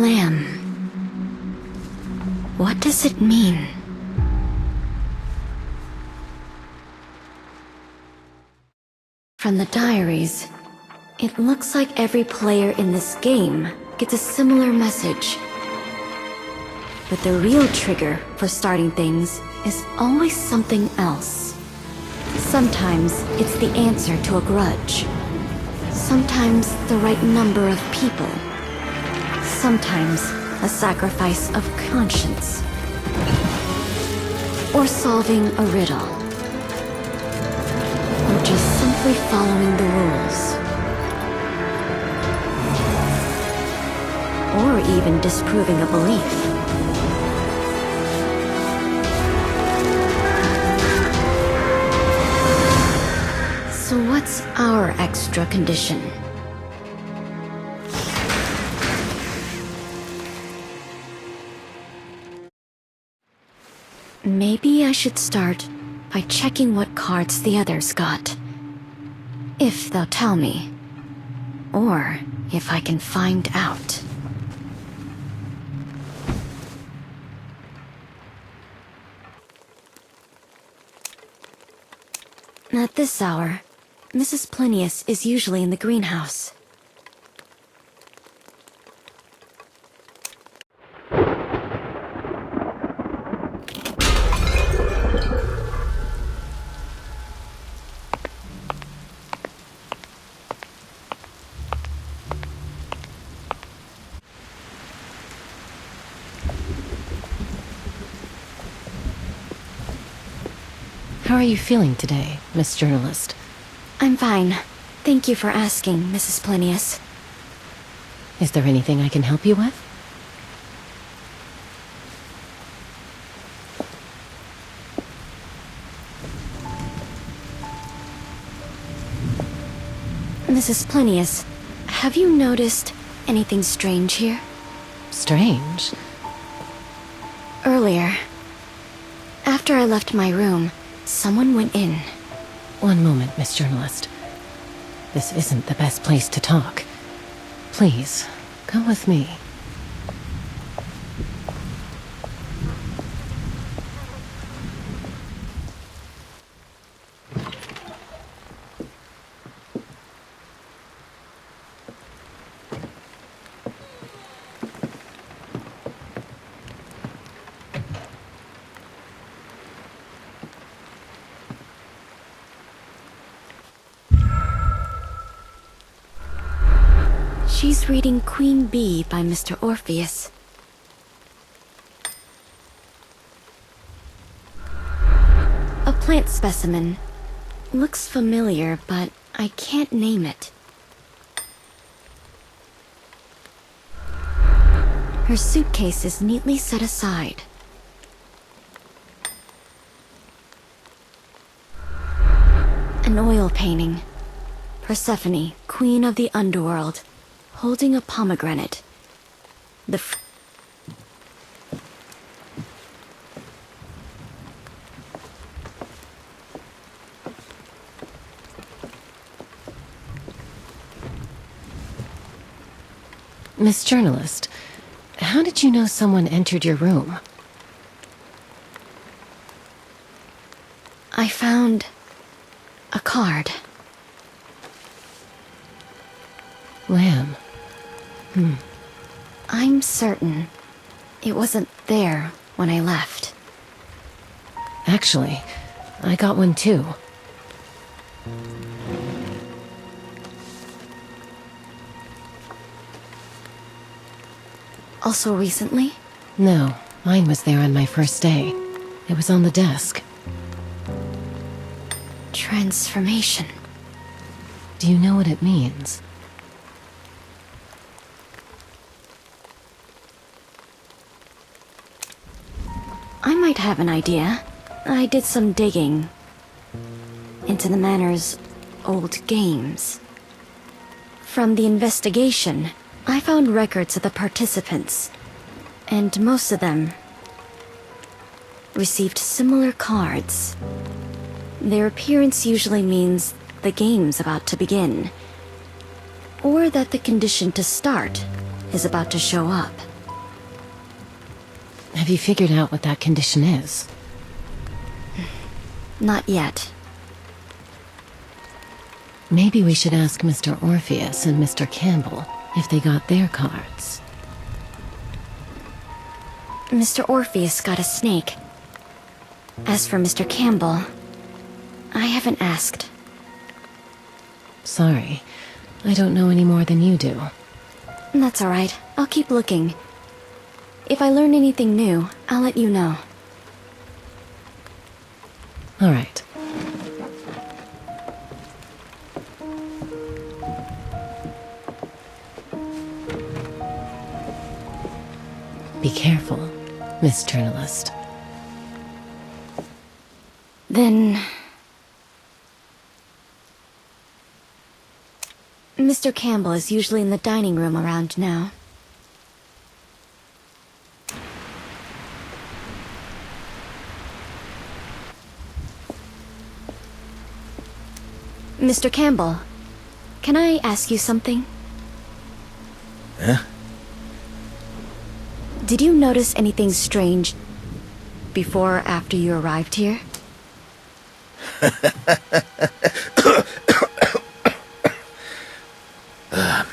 Lamb. What does it mean? From the diaries, it looks like every player in this game gets a similar message. But the real trigger for starting things is always something else. Sometimes it's the answer to a grudge. Sometimes the right number of people. Sometimes a sacrifice of conscience. Or solving a riddle. Or just simply following the rules. Or even disproving a belief. So what's our extra condition? Maybe I should start by checking what cards the others got. If they'll tell me. Or if I can find out. At this hour, Mrs. Plinius is usually in the greenhouse. How are you feeling today, Miss Journalist? I'm fine. Thank you for asking, Mrs. Plinius. Is there anything I can help you with? Mrs. Plinius, have you noticed anything strange here? Strange? Earlier, after I left my room, someone went in. One moment, Miss Journalist. This isn't the best place to talk. Please, go with me. She's reading Queen Bee by Mr. Orpheus. A plant specimen. Looks familiar, but I can't name it. Her suitcase is neatly set aside. An oil painting. Persephone, queen of the underworld, holding a pomegranate. Miss Journalist, how did you know someone entered your room? I found a card. Lamb. I'm certain it wasn't there when I left. Actually, I got one too. Also recently? No, mine was there on my first day. It was on the desk. Transformation. Do you know what it means? I might have an idea. I did some digging into the Manor's old games. From the investigation, I found records of the participants, and most of them received similar cards. Their appearance usually means the game's about to begin, or that the condition to start is about to show up. Have you figured out what that condition is? Not yet. Maybe we should ask Mr. Orpheus and Mr. Campbell if they got their cards. Mr. Orpheus got a snake. As for Mr. Campbell, I haven't asked. Sorry, I don't know any more than you do. That's alright. I'll keep looking. If I learn anything new, I'll let you know. All right. Be careful, Miss Journalist. Then... Mr. Campbell is usually in the dining room around now. Mr. Campbell, can I ask you something? Huh? Did you notice anything strange before or after you arrived here?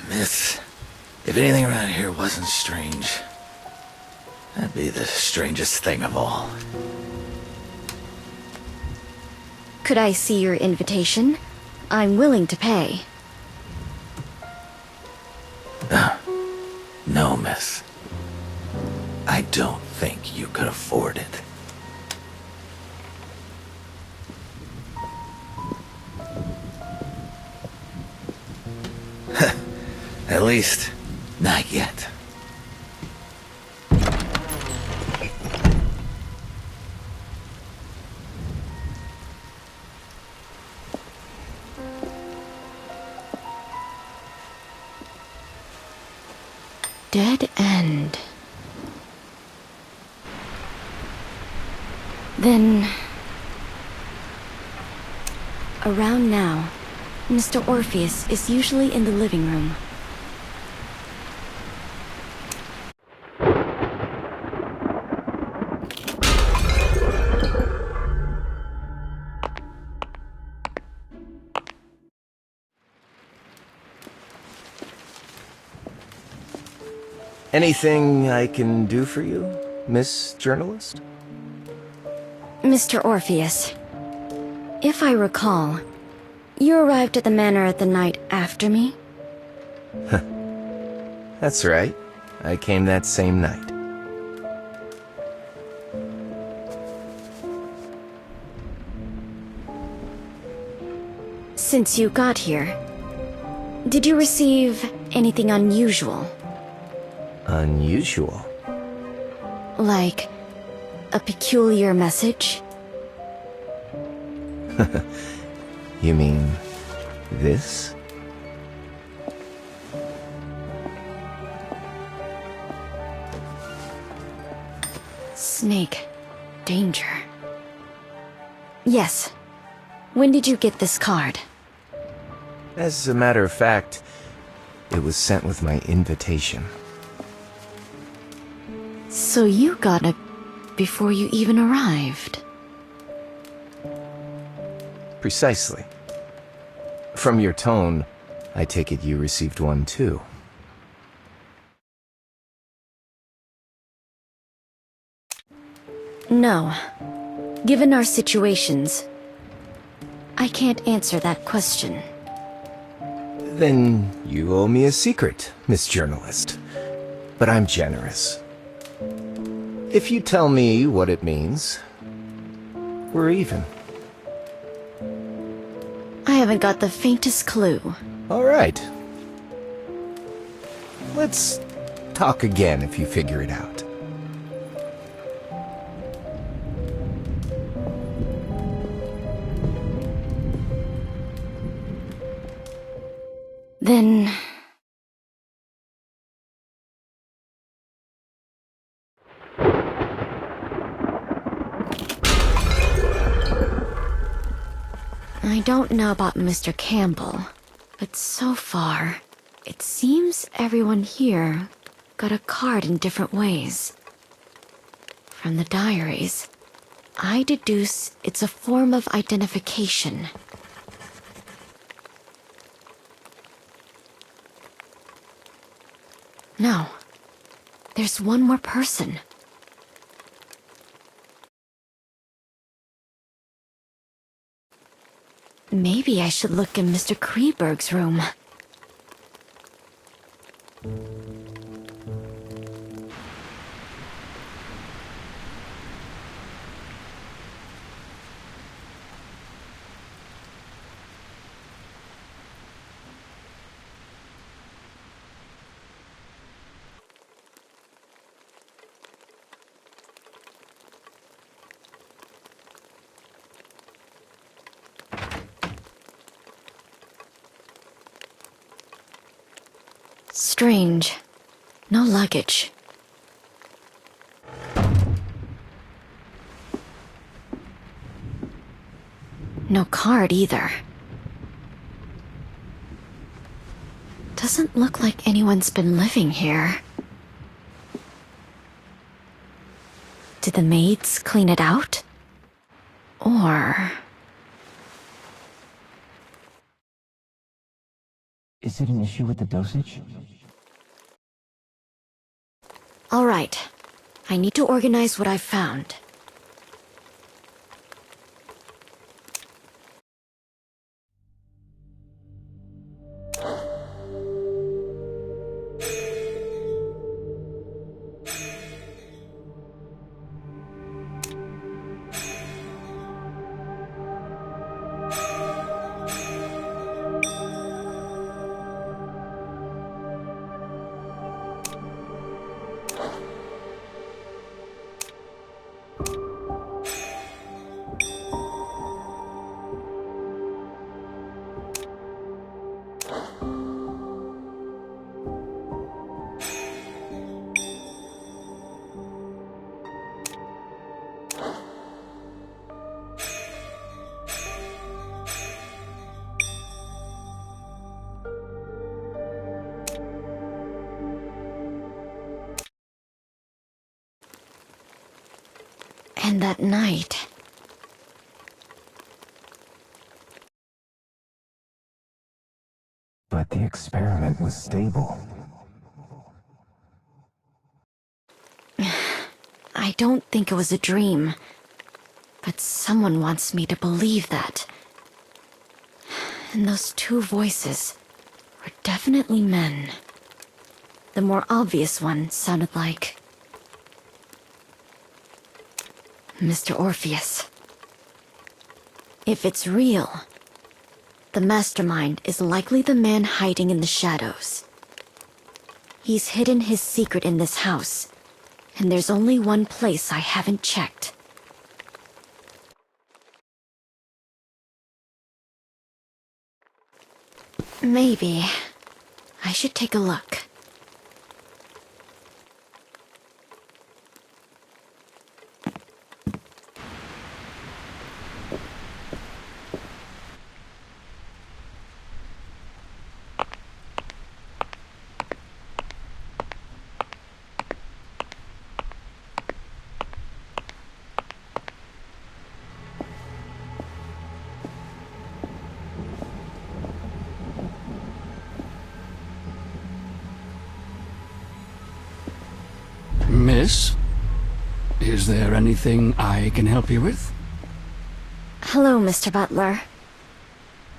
Miss, if anything around here wasn't strange, that'd be the strangest thing of all. Could I see your invitation? I'm willing to pay. No, miss. I don't think you could afford it. At least, not yet. Dead end. Then... around now, Mr. Orpheus is usually in the living room. Anything I can do for you, Miss Journalist? Mr. Orpheus, if I recall, you arrived at the manor the night after me? That's right. I came that same night. Since you got here, did you receive anything unusual? Unusual? Like a peculiar message? You mean this? Snake. Danger. Yes. When did you get this card? As a matter of fact, it was sent with my invitation. So you got it before you even arrived? Precisely. From your tone, I take it you received one too. No. Given our situations, I can't answer that question. Then you owe me a secret, Miss Journalist. But I'm generous. If you tell me what it means, we're even. I haven't got the faintest clue. All right. Let's talk again if you figure it out. Then... I don't know about Mr. Campbell, but so far, it seems everyone here got a card in different ways. From the diaries, I deduce it's a form of identification. No. There's one more person. Maybe I should look in Mr. Kreberg's room. Strange. No luggage. No card either. Doesn't look like anyone's been living here. Did the maids clean it out? Or... Is it an issue with the dosage? All right. I need to organize what I've found. And that night... But the experiment was stable. I don't think it was a dream. But someone wants me to believe that. And those two voices were definitely men. The more obvious one sounded like... Mr. Orpheus. If it's real, the mastermind is likely the man hiding in the shadows. He's hidden his secret in this house, and there's only one place I haven't checked. Maybe I should take a look. Miss, is there anything I can help you with? Hello, Mr. Butler.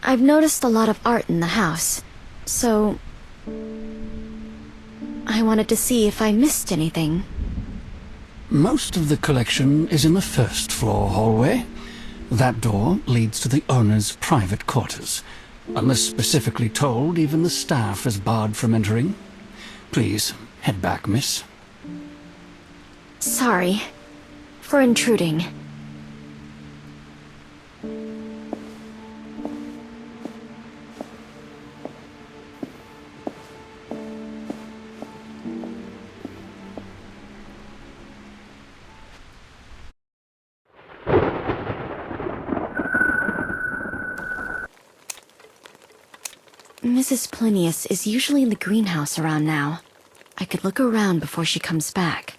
I've noticed a lot of art in the house, so... I wanted to see if I missed anything. Most of the collection is in the first floor hallway. That door leads to the owner's private quarters. Unless specifically told, even the staff is barred from entering. Please, head back, miss. Sorry for intruding. Mrs. Plinius is usually in the greenhouse around now. I could look around before she comes back.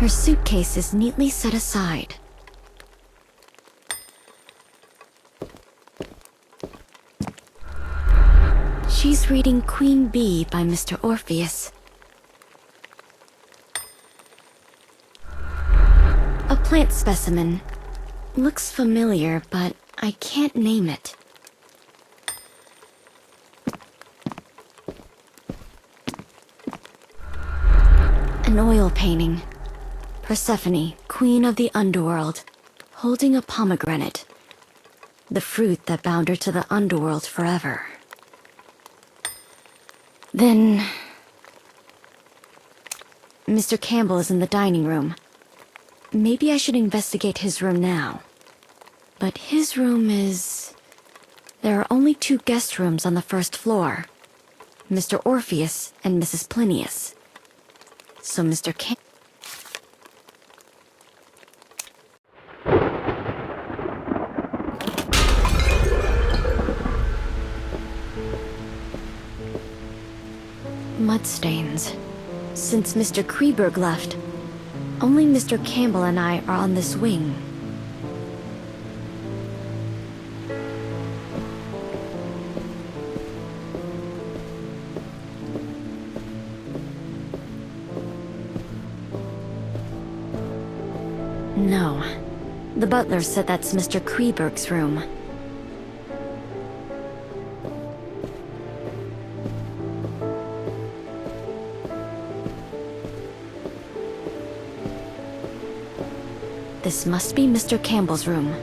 Her suitcase is neatly set aside. She's reading Queen Bee by Mr. Orpheus. A plant specimen. Looks familiar, but I can't name it. An oil painting. Persephone, queen of the underworld, holding a pomegranate. The fruit that bound her to the underworld forever. Then... Mr. Campbell is in the dining room. Maybe I should investigate his room now. But his room is... There are only 2 guest rooms on the first floor. Mr. Orpheus and Mrs. Plinius. So Mr. Mudstains. Since Mr. Kreberg left, only Mr. Campbell and I are on this wing. No. The butler said that's Mr. Kreberg's room. This must be Mr. Campbell's room.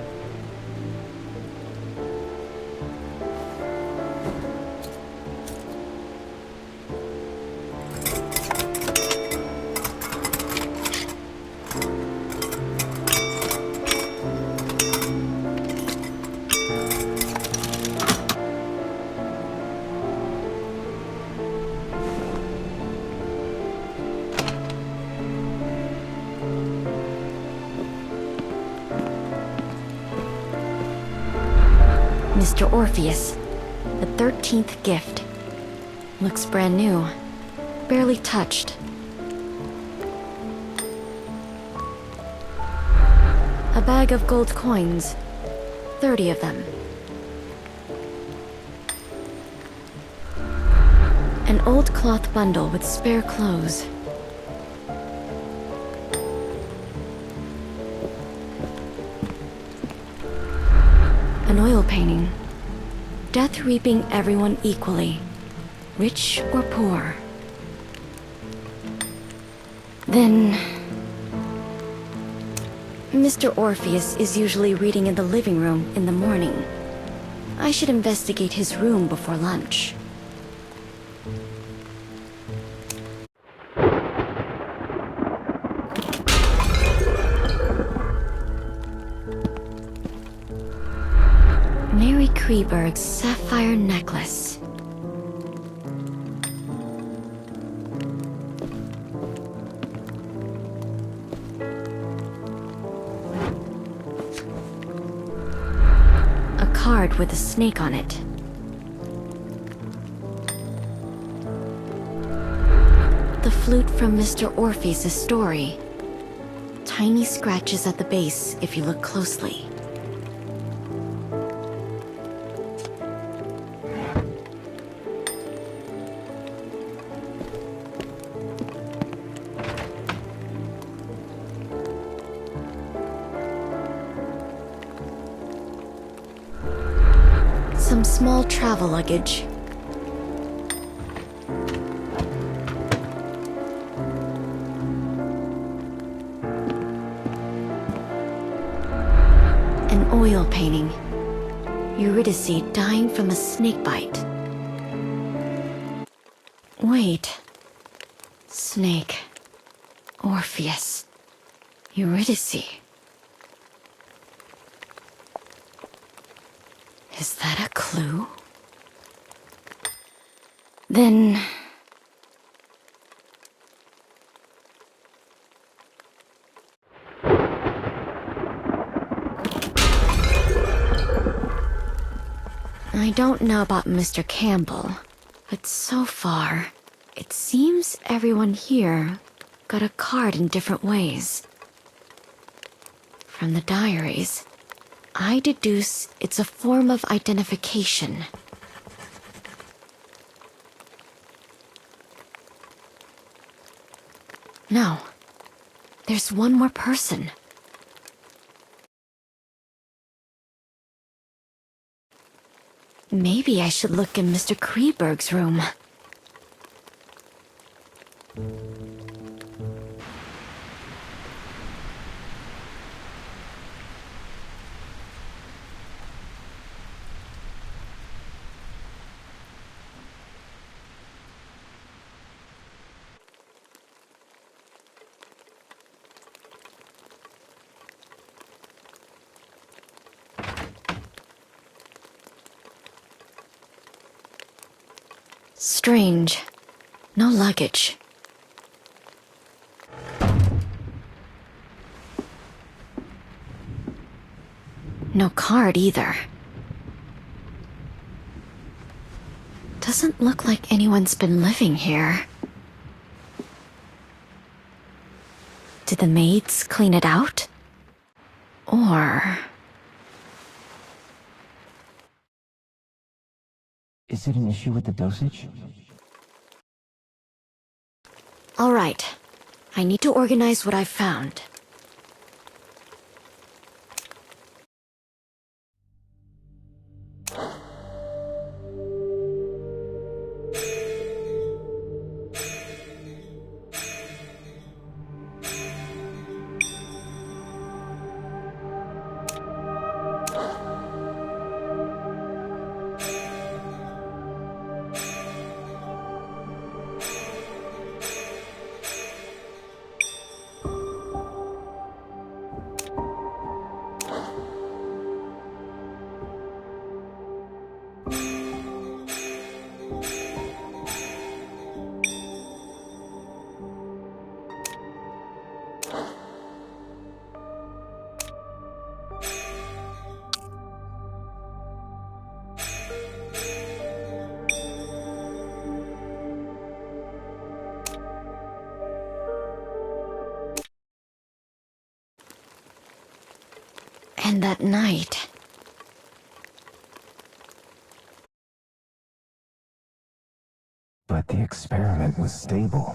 Mr. Orpheus, the 13th gift. Looks brand new, barely touched. A bag of gold coins, 30 of them. An old cloth bundle with spare clothes. An oil painting. Death reaping everyone equally, rich or poor. Then... Mr. Orpheus is usually reading in the living room in the morning. I should investigate his room before lunch. Mary Kreberg's sapphire necklace. A card with a snake on it. The flute from Mr. Orpheus' story. Tiny scratches at the base if you look closely. Some small travel luggage. An oil painting. Eurydice dying from a snake bite. Wait. Snake. Orpheus. Eurydice. Is that a clue? Then... I don't know about Mr. Campbell, but so far, it seems everyone here got a card in different ways. From the diaries, I deduce it's a form of identification. No. There's one more person. Maybe I should look in Mr. Kreberg's room. Strange. No luggage. No card either. Doesn't look like anyone's been living here. Did the maids clean it out? Or... Is it an issue with the dosage? All right. I need to organize what I've found. And that night... But the experiment was stable.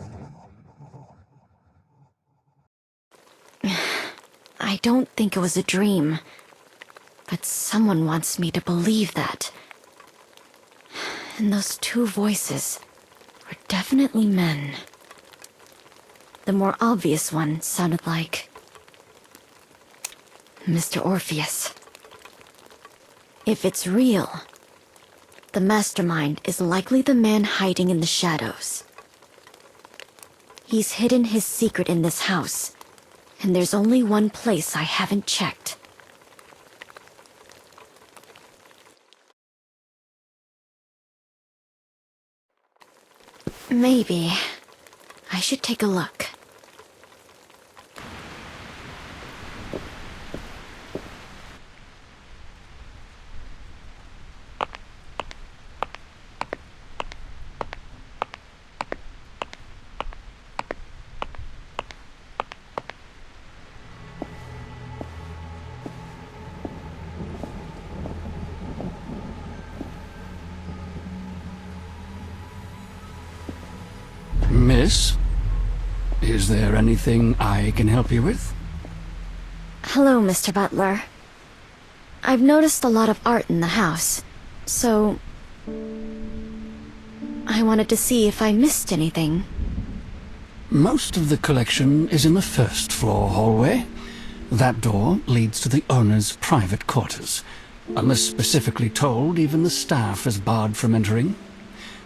I don't think it was a dream. But someone wants me to believe that. And those two voices were definitely men. The more obvious one sounded like... Mr. Orpheus. If it's real, the mastermind is likely the man hiding in the shadows. He's hidden his secret in this house, and there's only one place I haven't checked. Maybe I should take a look. Miss, is there anything I can help you with? Hello, Mr. Butler. I've noticed a lot of art in the house, so... I wanted to see if I missed anything. Most of the collection is in the first floor hallway. That door leads to the owner's private quarters. Unless specifically told, even the staff is barred from entering.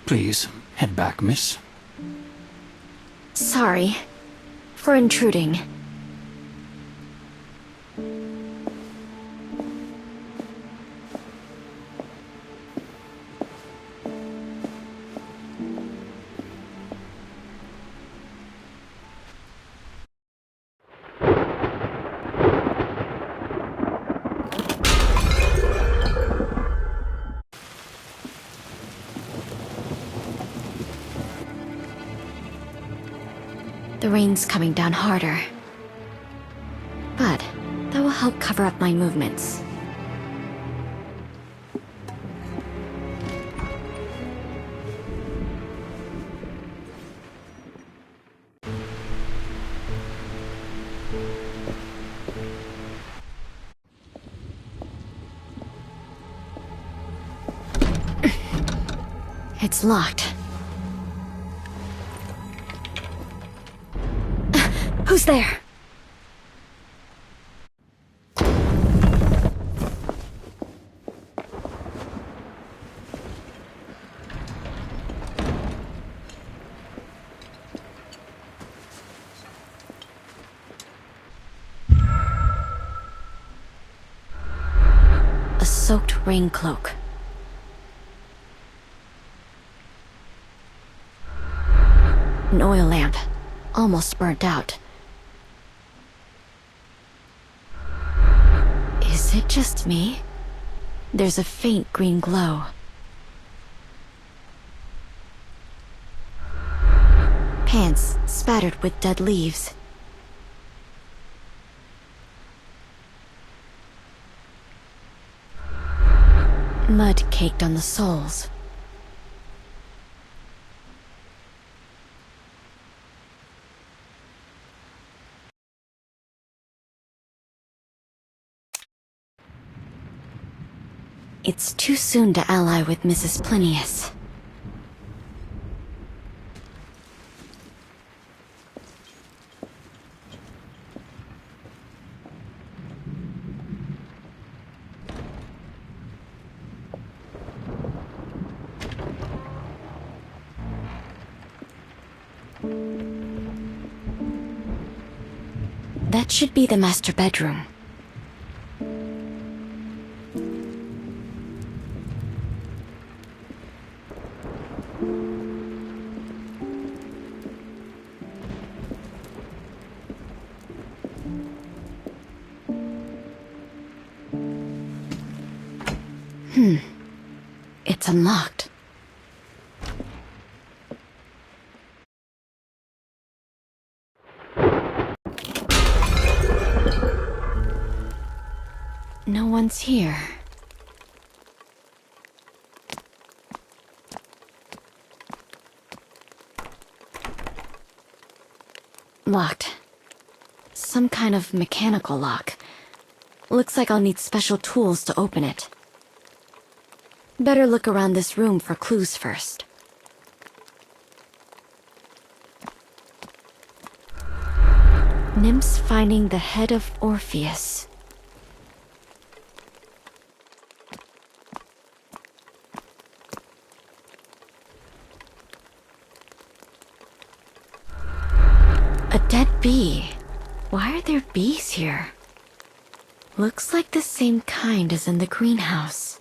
Please, head back, miss. Sorry for intruding. The The rain's coming down harder. But that will help cover up my movements. It's locked. Who's there? A soaked rain cloak. An oil lamp, almost burnt out. Is it just me? There's a faint green glow. Pants spattered with dead leaves. Mud caked on the soles. It's too soon to ally with Mrs. Plinius. That should be the master bedroom. It's unlocked. No one's here. Locked. Some kind of mechanical lock. Looks like I'll need special tools to open it. Better look around this room for clues first. Nymphs finding the head of Orpheus. A dead bee. Why are there bees here? Looks like the same kind as in the greenhouse.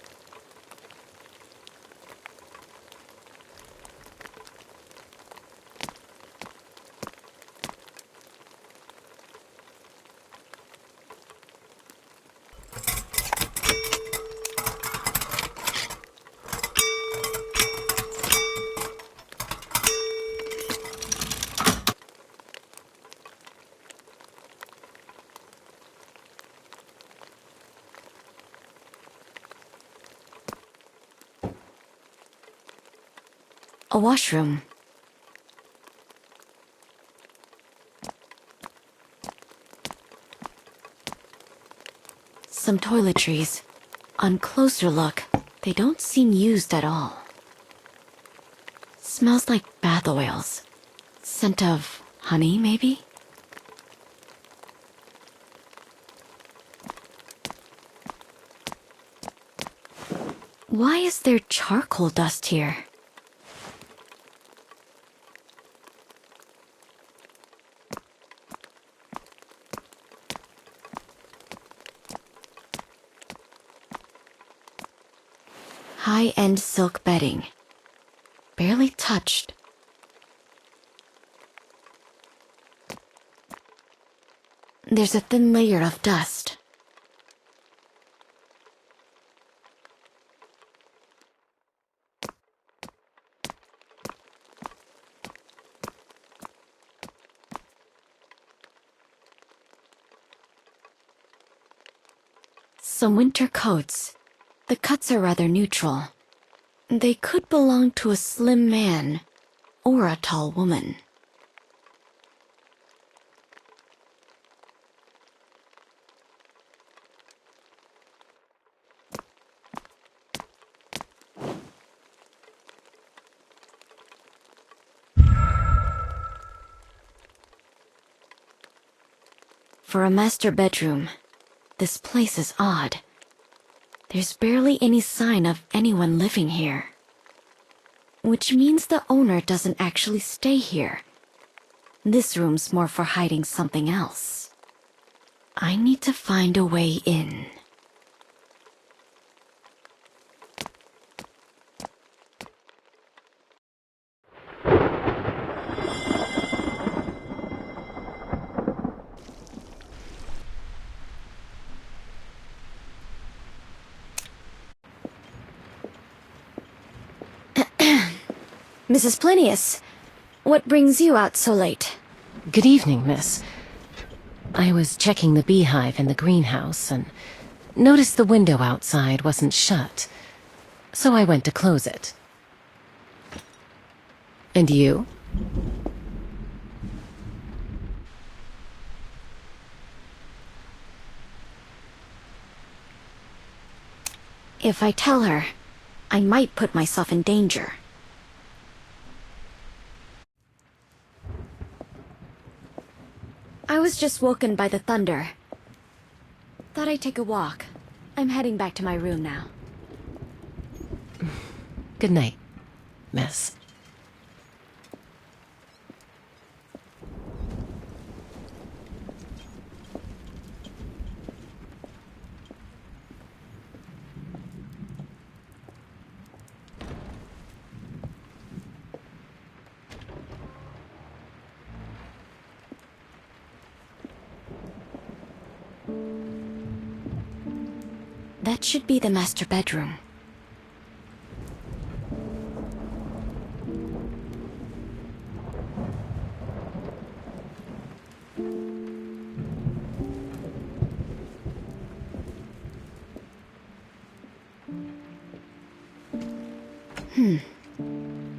A washroom. Some toiletries. On closer look, they don't seem used at all. Smells like bath oils. Scent of honey, maybe? Why is there charcoal dust here? High-end silk bedding. Barely touched. There's a thin layer of dust. Some winter coats. The cuts are rather neutral. They could belong to a slim man or a tall woman. For a master bedroom, this place is odd. There's barely any sign of anyone living here. Which means the owner doesn't actually stay here. This room's more for hiding something else. I need to find a way in. Mrs. Plinius, what brings you out so late? Good evening, miss. I was checking the beehive in the greenhouse and noticed the window outside wasn't shut, so I went to close it. And you? If I tell her, I might put myself in danger. I was just woken by the thunder. Thought I'd take a walk. I'm heading back to my room now. Good night, miss. That should be the master bedroom.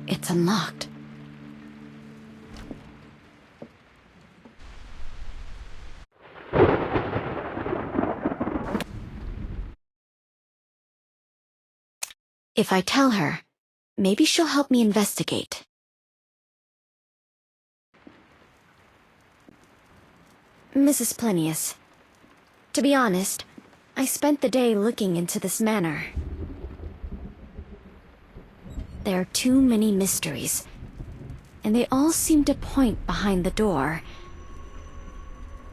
It's unlocked. If I tell her, maybe she'll help me investigate. Mrs. Plinius, to be honest, I spent the day looking into this manor. There are too many mysteries, and they all seem to point behind the door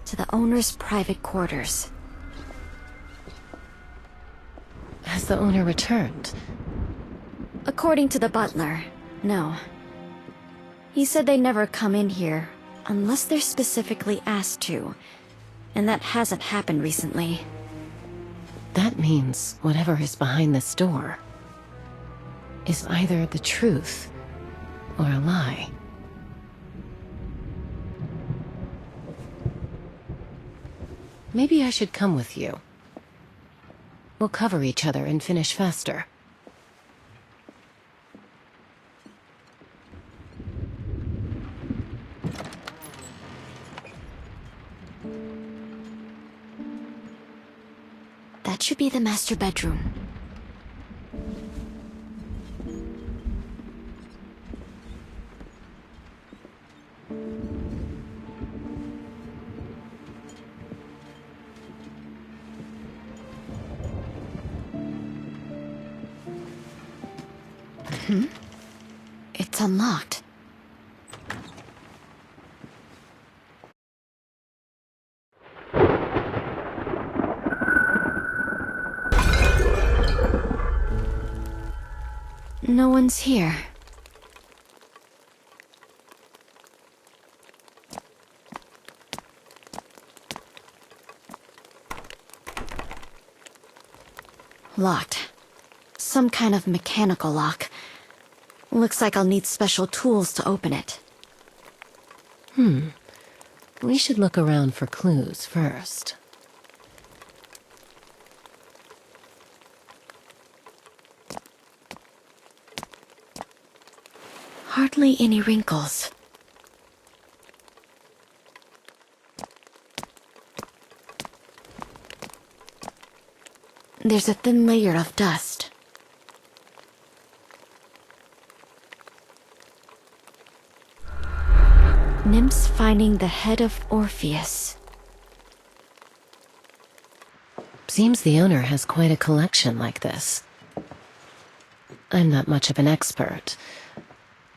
to the owner's private quarters. Has the owner returned? According to the butler, no. He said they never come in here unless they're specifically asked to, and that hasn't happened recently. That means whatever is behind this door is either the truth or a lie. Maybe I should come with you. We'll cover each other and finish faster. That should be the master bedroom. It's unlocked. No one's here. Locked. Some kind of mechanical lock. Looks like I'll need special tools to open it. We should look around for clues first. hardly any wrinkles. There's a thin layer of dust. Nymphs finding the head of Orpheus. Seems the owner has quite a collection like this. I'm not much of an expert.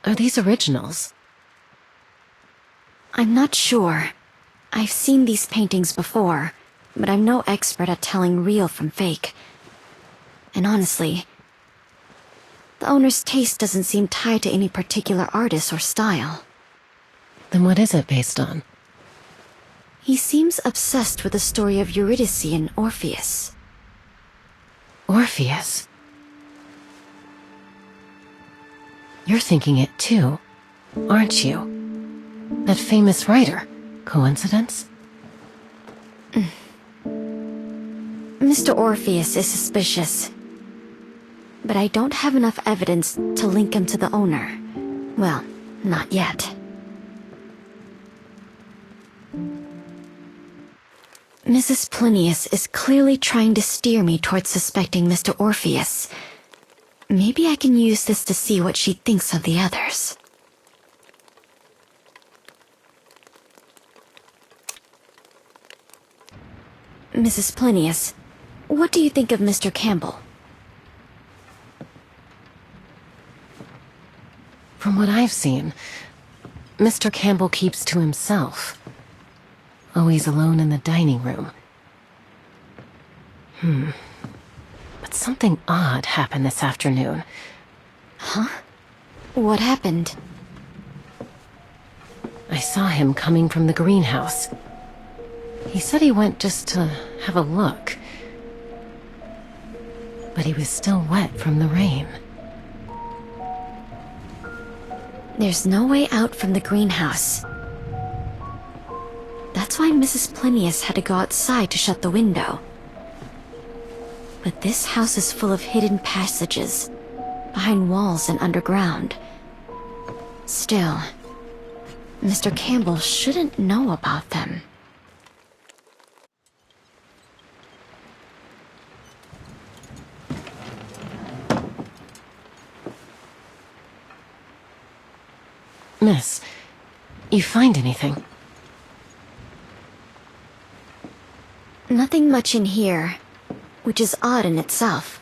Are these originals? I'm not sure. I've seen these paintings before, but I'm no expert at telling real from fake. And honestly, the owner's taste doesn't seem tied to any particular artist or style. Then what is it based on? He seems obsessed with the story of Eurydice and Orpheus. Orpheus? You're thinking it too, aren't you? That famous writer. Coincidence? Mr. Orpheus is suspicious, but I don't have enough evidence to link him to the owner. Well, not yet. Mrs. Plinius is clearly trying to steer me towards suspecting Mr. Orpheus. Maybe I can use this to see what she thinks of the others. Mrs. Plinius, what do you think of Mr. Campbell? From what I've seen, Mr. Campbell keeps to himself. Always alone in the dining room. But something odd happened this afternoon. Huh? What happened? I saw him coming from the greenhouse. He said he went just to have a look. But he was still wet from the rain. There's no way out from the greenhouse. That's why Mrs. Plinius had to go outside to shut the window. But this house is full of hidden passages, behind walls and underground. Still, Mr. Campbell shouldn't know about them. Miss, you find anything? Nothing much in here, which is odd in itself.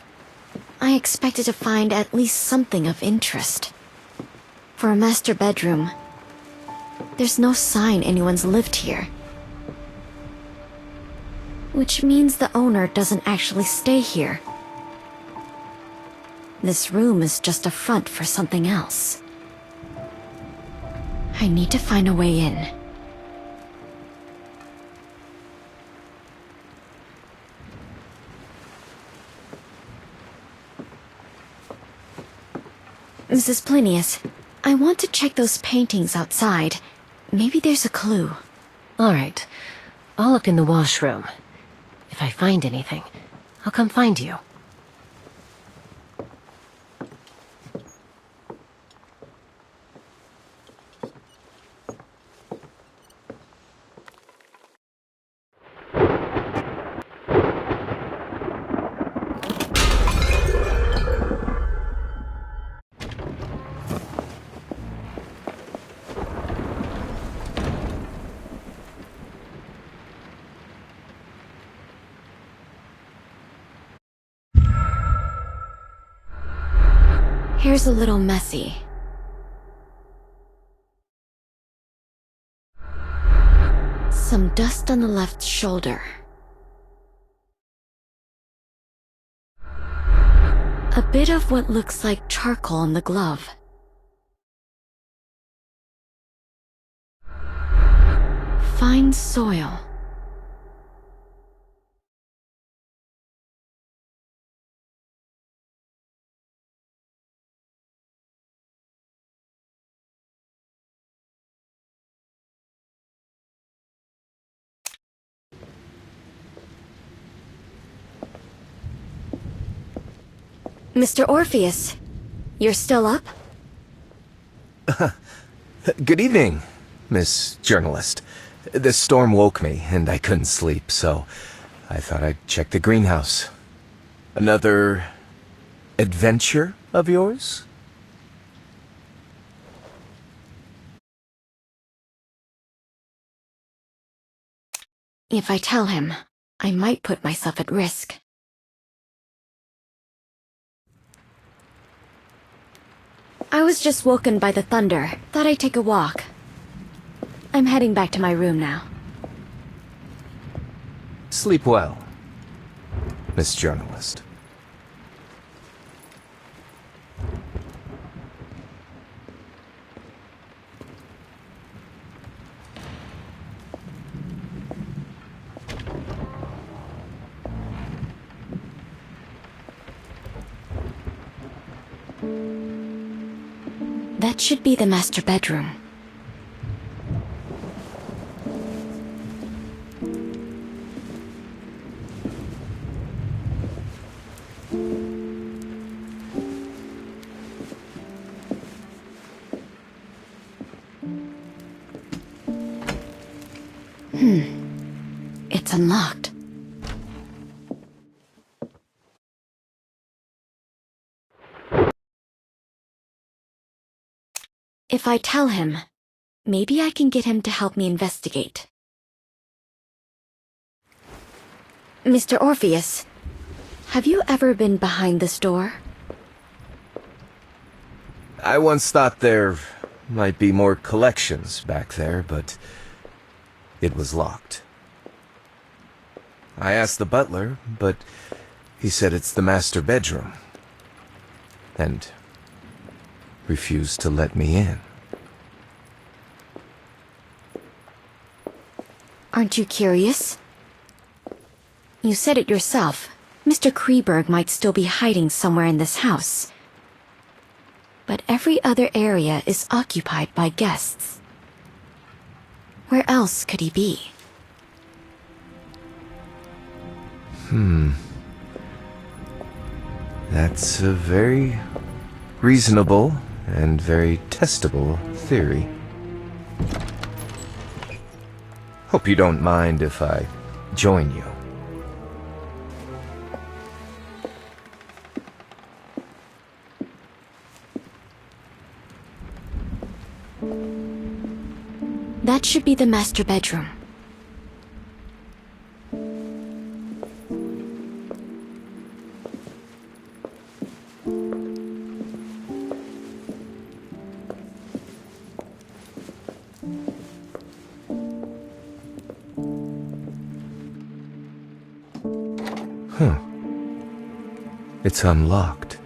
I expected to find at least something of interest. For a master bedroom, there's no sign anyone's lived here. Which means the owner doesn't actually stay here. This room is just a front for something else. I need to find a way in. Mrs. Plinius, I want to check those paintings outside. Maybe there's a clue. All right. I'll look in the washroom. If I find anything, I'll come find you. Here's a little messy. Some dust on the left shoulder. A bit of what looks like charcoal on the glove. Fine soil. Mr. Orpheus, you're still up? Good evening, Miss Journalist. The storm woke me, and I couldn't sleep, so I thought I'd check the greenhouse. Another adventure of yours? If I tell him, I might put myself at risk. I was just woken by the thunder. Thought I'd take a walk. I'm heading back to my room now. Sleep well, Miss Journalist. That should be the master bedroom. It's unlocked. If I tell him, maybe I can get him to help me investigate. Mr. Orpheus, have you ever been behind this door? I once thought there might be more collections back there, but it was locked. I asked the butler, but he said it's the master bedroom, and refused to let me in. Aren't you curious? You said it yourself. Mr. Kreberg might still be hiding somewhere in this house. But every other area is occupied by guests. Where else could he be? That's a very reasonable and very testable theory. Hope you don't mind if I join you. That should be the master bedroom. It's unlocked.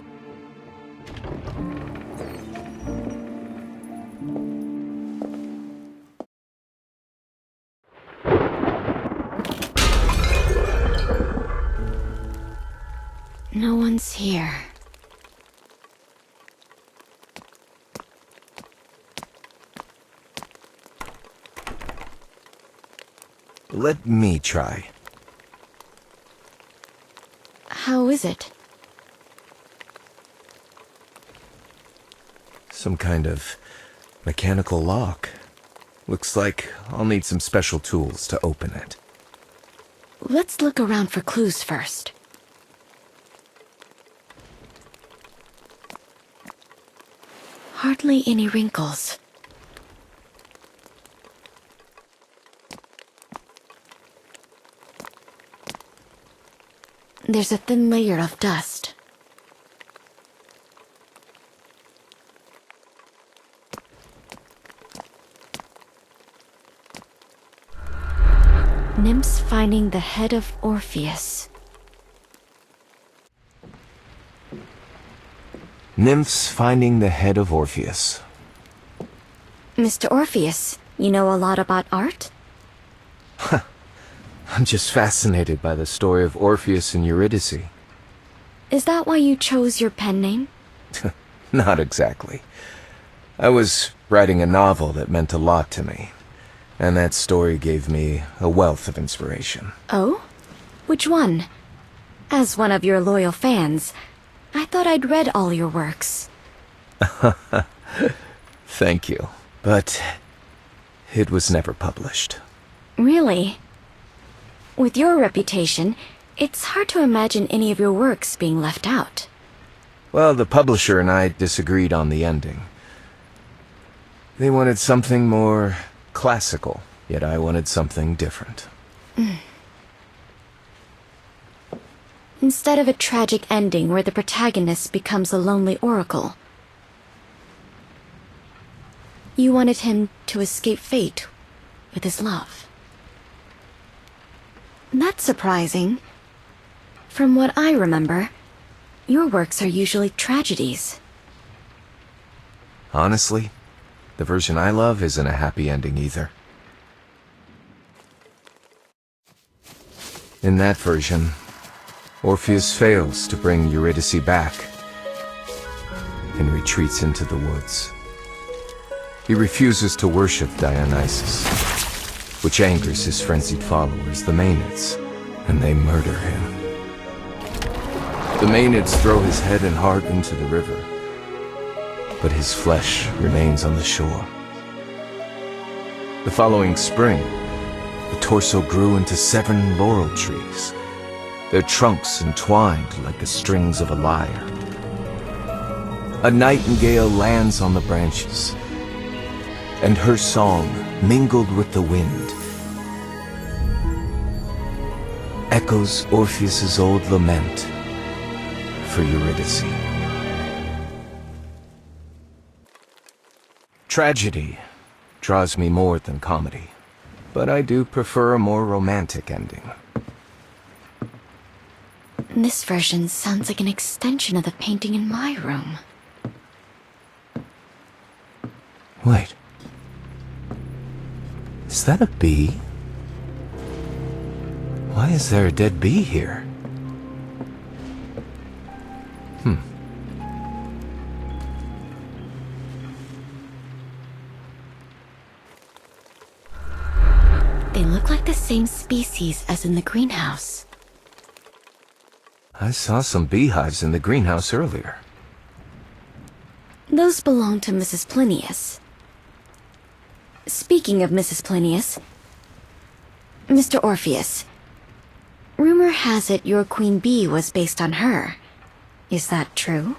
No one's here. Let me try. How is it? Some kind of mechanical lock. Looks like I'll need some special tools to open it. Let's look around for clues first. Hardly any wrinkles. There's a thin layer of dust. Nymphs finding the head of Orpheus. Nymphs finding the head of Orpheus. Mr. Orpheus, you know a lot about art? I'm just fascinated by the story of Orpheus and Eurydice. Is that why you chose your pen name? Not exactly. I was writing a novel that meant a lot to me, and that story gave me a wealth of inspiration. Oh? Which one? As one of your loyal fans, I thought I'd read all your works. Thank you. But it was never published. Really? With your reputation, it's hard to imagine any of your works being left out. Well, the publisher and I disagreed on the ending. They wanted something more classical, yet I wanted something different. Instead of a tragic ending where the protagonist becomes a lonely oracle, you wanted him to escape fate with his love. That's surprising. From what I remember, your works are usually tragedies. Honestly, the version I love isn't a happy ending either. In that version, Orpheus fails to bring Eurydice back and retreats into the woods. He refuses to worship Dionysus, which angers his frenzied followers, the Maenads, and they murder him. The Maenads throw his head and heart into the river, but his flesh remains on the shore. The following spring, the torso grew into 7 laurel trees, their trunks entwined like the strings of a lyre. A nightingale lands on the branches, and her song, mingled with the wind, echoes Orpheus's old lament for Eurydice. Tragedy draws me more than comedy, but I do prefer a more romantic ending. This version sounds like an extension of the painting in my room. Wait. Is that a bee? Why is there a dead bee here? They look like the same species as in the greenhouse. I saw some beehives in the greenhouse earlier. Those belong to Mrs. Plinius. Speaking of Mrs. Plinius, Mr. Orpheus, rumor has it your queen bee was based on her. Is that true?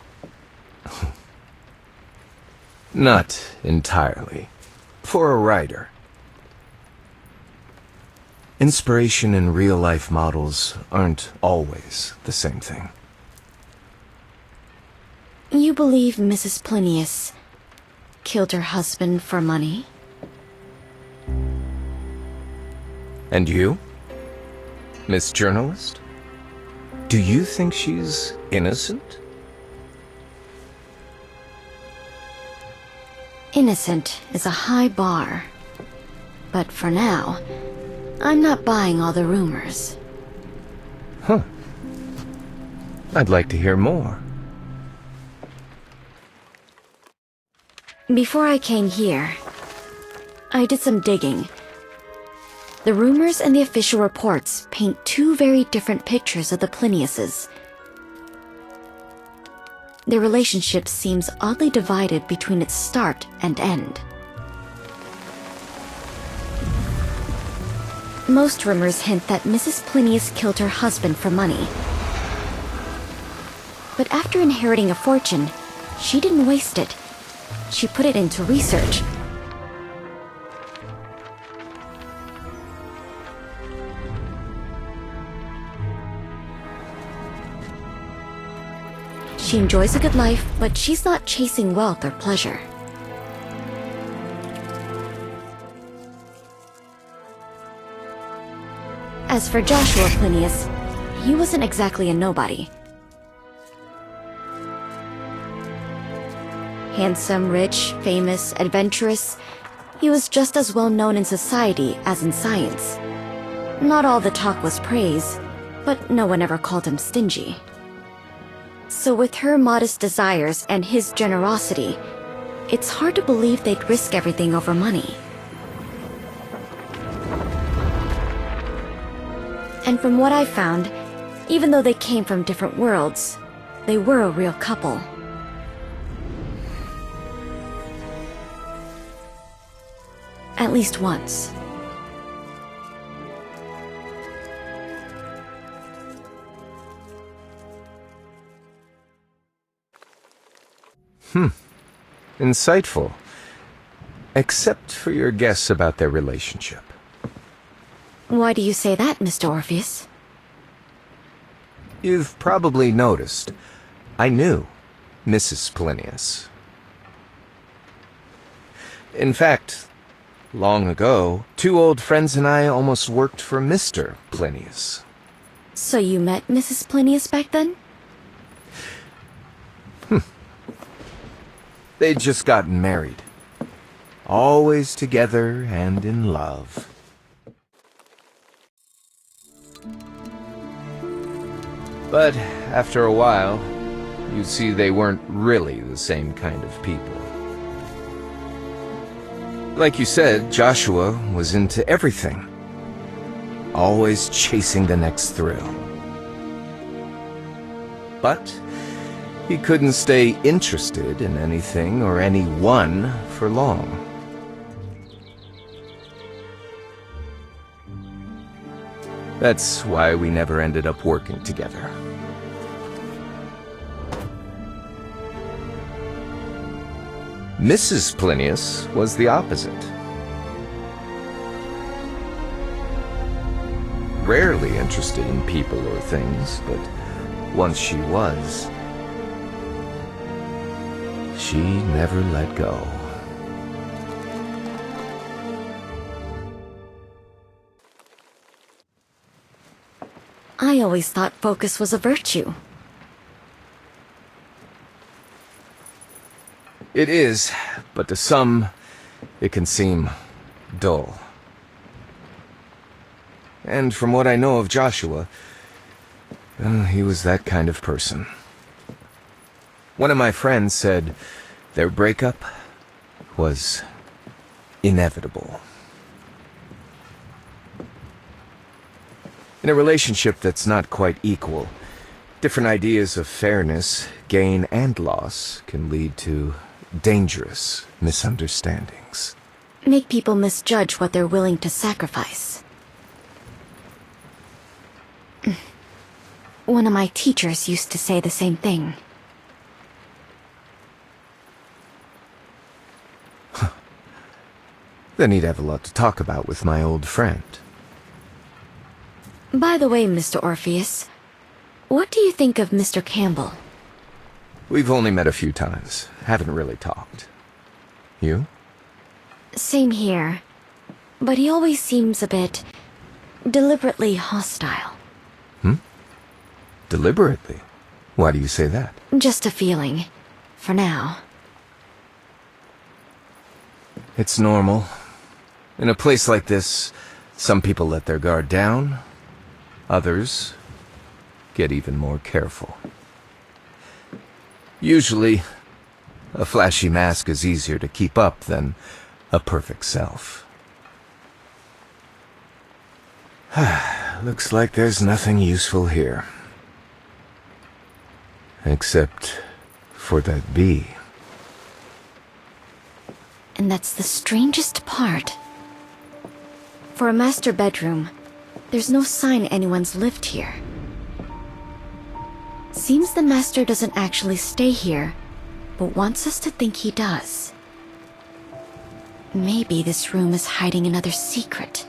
Not entirely. For a writer. Inspiration and real-life models aren't always the same thing. You believe Mrs. Plinius killed her husband for money? And you, Miss Journalist? Do you think she's innocent? Innocent is a high bar. But for now, I'm not buying all the rumors. Huh. I'd like to hear more. Before I came here, I did some digging. The rumors and the official reports paint 2 very different pictures of the Pliniuses. Their relationship seems oddly divided between its start and end. Most rumors hint that Mrs. Plinius killed her husband for money. But after inheriting a fortune, she didn't waste it. She put it into research. She enjoys a good life, but she's not chasing wealth or pleasure. As for Joshua Plinius, he wasn't exactly a nobody. Handsome, rich, famous, adventurous, he was just as well known in society as in science. Not all the talk was praise, but no one ever called him stingy. So with her modest desires and his generosity, it's hard to believe they'd risk everything over money. And from what I found, even though they came from different worlds, they were a real couple. At least once. Insightful. Except for your guess about their relationship. Why do you say that, Mr. Orpheus? You've probably noticed, I knew Mrs. Plinius. In fact, long ago, two old friends and I almost worked for Mr. Plinius. So you met Mrs. Plinius back then? They'd just gotten married. Always together and in love. But after a while, you'd see they weren't really the same kind of people. Like you said, Joshua was into everything. Always chasing the next thrill. But he couldn't stay interested in anything or anyone for long. That's why we never ended up working together. Mrs. Plinius was the opposite. Rarely interested in people or things, but once she was, she never let go. I always thought focus was a virtue. It is, but to some, it can seem dull. And from what I know of Joshua, he was that kind of person. One of my friends said their breakup was inevitable. In a relationship that's not quite equal, different ideas of fairness, gain, and loss can lead to dangerous misunderstandings. Make people misjudge what they're willing to sacrifice. One of my teachers used to say the same thing. Then he'd have a lot to talk about with my old friend. By the way, Mr. Orpheus, what do you think of Mr. Campbell? We've only met a few times. Haven't really talked. You? Same here. But he always seems a bit deliberately hostile. Deliberately? Why do you say that? Just a feeling. For now. It's normal. In a place like this, some people let their guard down. Others get even more careful. Usually, a flashy mask is easier to keep up than a perfect self. Looks like there's nothing useful here. Except for that bee. And that's the strangest part. For a master bedroom, there's no sign anyone's lived here. Seems the master doesn't actually stay here, but wants us to think he does. Maybe this room is hiding another secret.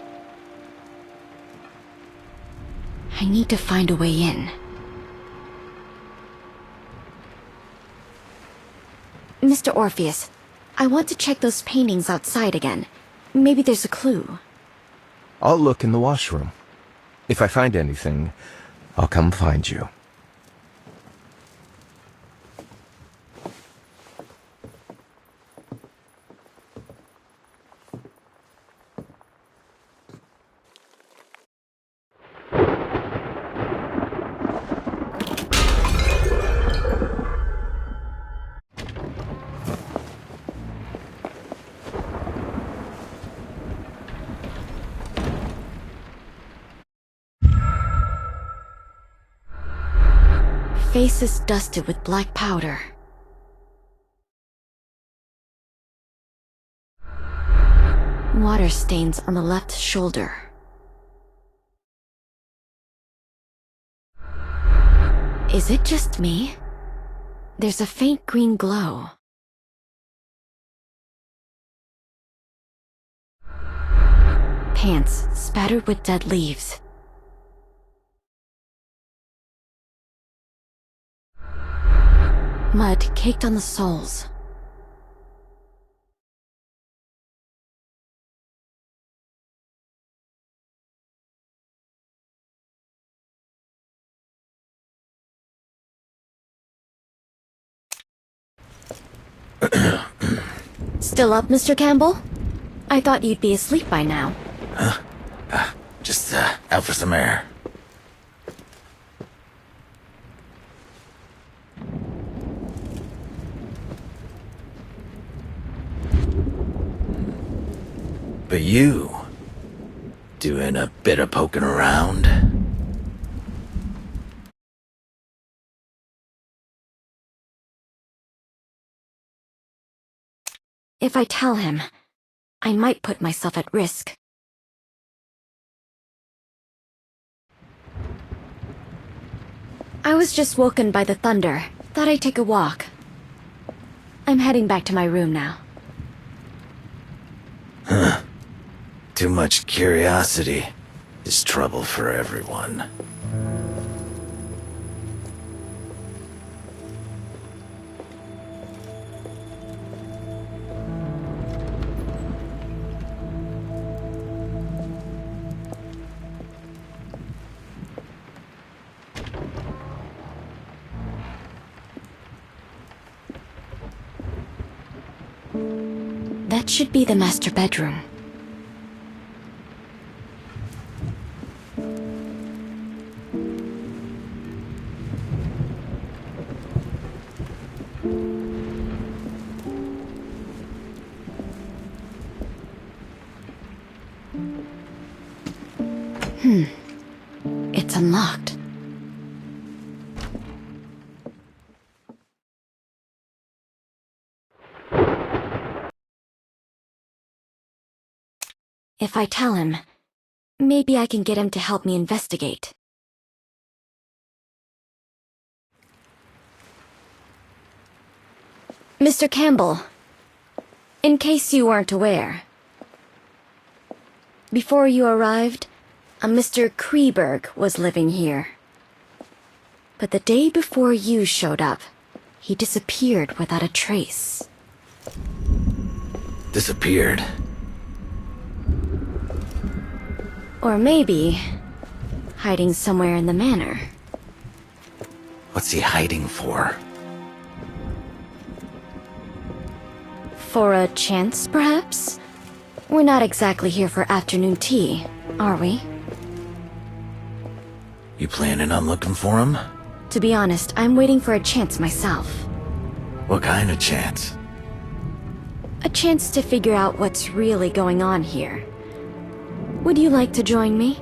I need to find a way in. Mr. Orpheus, I want to check those paintings outside again. Maybe there's a clue. I'll look in the washroom. If I find anything, I'll come find you. Face is dusted with black powder. Water stains on the left shoulder. Is it just me? There's a faint green glow. Pants spattered with dead leaves. Mud caked on the soles. Still up, Mr. Campbell? I thought you'd be asleep by now. Just, out for some air. But you, doing a bit of poking around? If I tell him, I might put myself at risk. I was just woken by the thunder. Thought I'd take a walk. I'm heading back to my room now. Too much curiosity is trouble for everyone. That should be the master bedroom. It's unlocked. If I tell him, maybe I can get him to help me investigate. Mr. Campbell, in case you weren't aware, before you arrived, a Mr. Kreberg was living here. But the day before you showed up, he disappeared without a trace. Disappeared. Or maybe, hiding somewhere in the manor. What's he hiding for? For a chance, perhaps? We're not exactly here for afternoon tea, are we? You planning on looking for him? To be honest, I'm waiting for a chance myself. What kind of chance? A chance to figure out what's really going on here. Would you like to join me?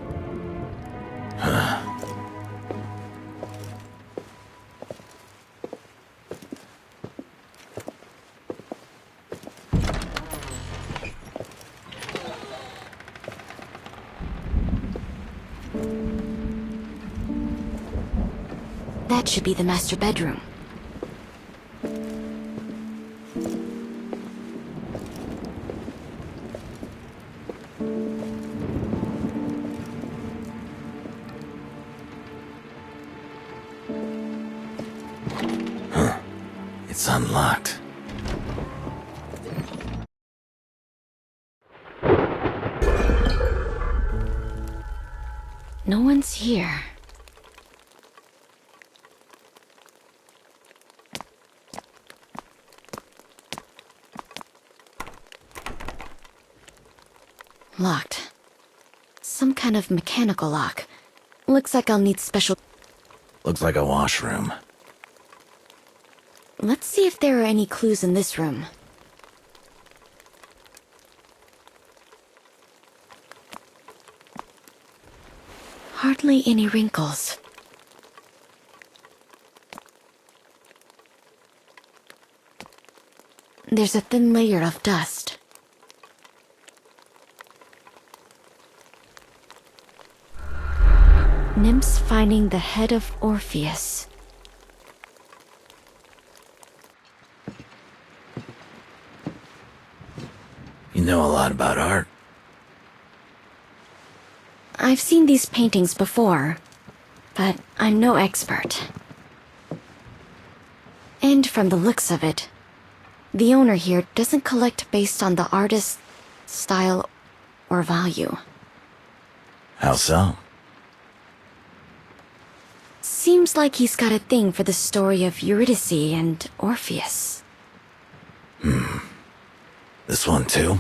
That should be the master bedroom. It's unlocked. No one's here. Locked. Some kind of mechanical lock. Looks like I'll need special... Looks like a washroom. Let's see if there are any clues in this room. Hardly any wrinkles. There's a thin layer of dust. Nymphs finding the head of Orpheus. You know a lot about art. I've seen these paintings before, but I'm no expert. And from the looks of it, the owner here doesn't collect based on the artist's style or value. How so? Seems like he's got a thing for the story of Eurydice and Orpheus. This one too?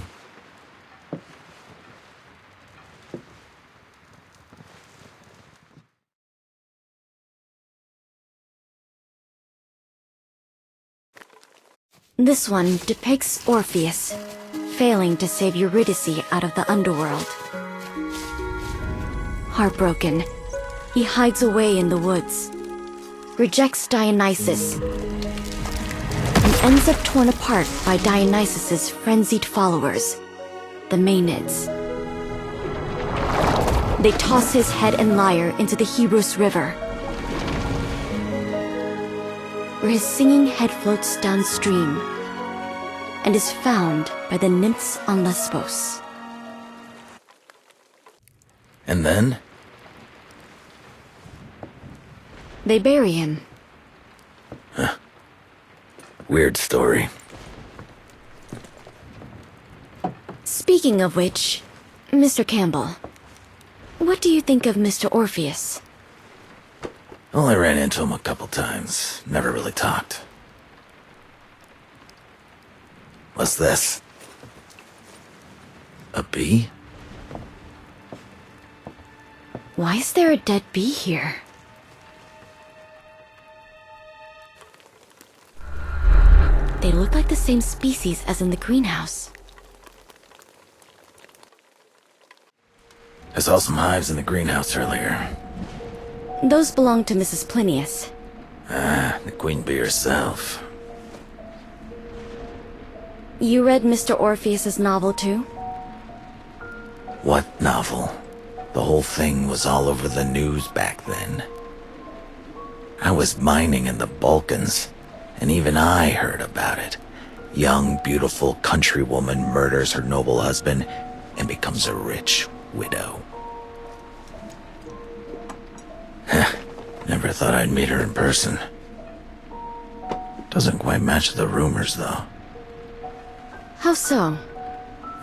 This one depicts Orpheus failing to save Eurydice out of the underworld. Heartbroken, he hides away in the woods, rejects Dionysus, and ends up torn apart by Dionysus's frenzied followers, the Maenads. They toss his head and lyre into the Hebrus River, where his singing head floats downstream and is found by the nymphs on Lesbos. And then? They bury him. Weird story. Speaking of which, Mr. Campbell, what do you think of Mr. Orpheus? Only ran into him a couple times. Never really talked. What's this? A bee? Why is there a dead bee here? They look like the same species as in the greenhouse. I saw some hives in the greenhouse earlier. Those belong to Mrs. Plinius. The queen bee herself. You read Mr. Orpheus's novel too? What novel? The whole thing was all over the news back then. I was mining in the Balkans, and even I heard about it. Young, beautiful countrywoman murders her noble husband and becomes a rich widow. Never thought I'd meet her in person. Doesn't quite match the rumors, though. How so?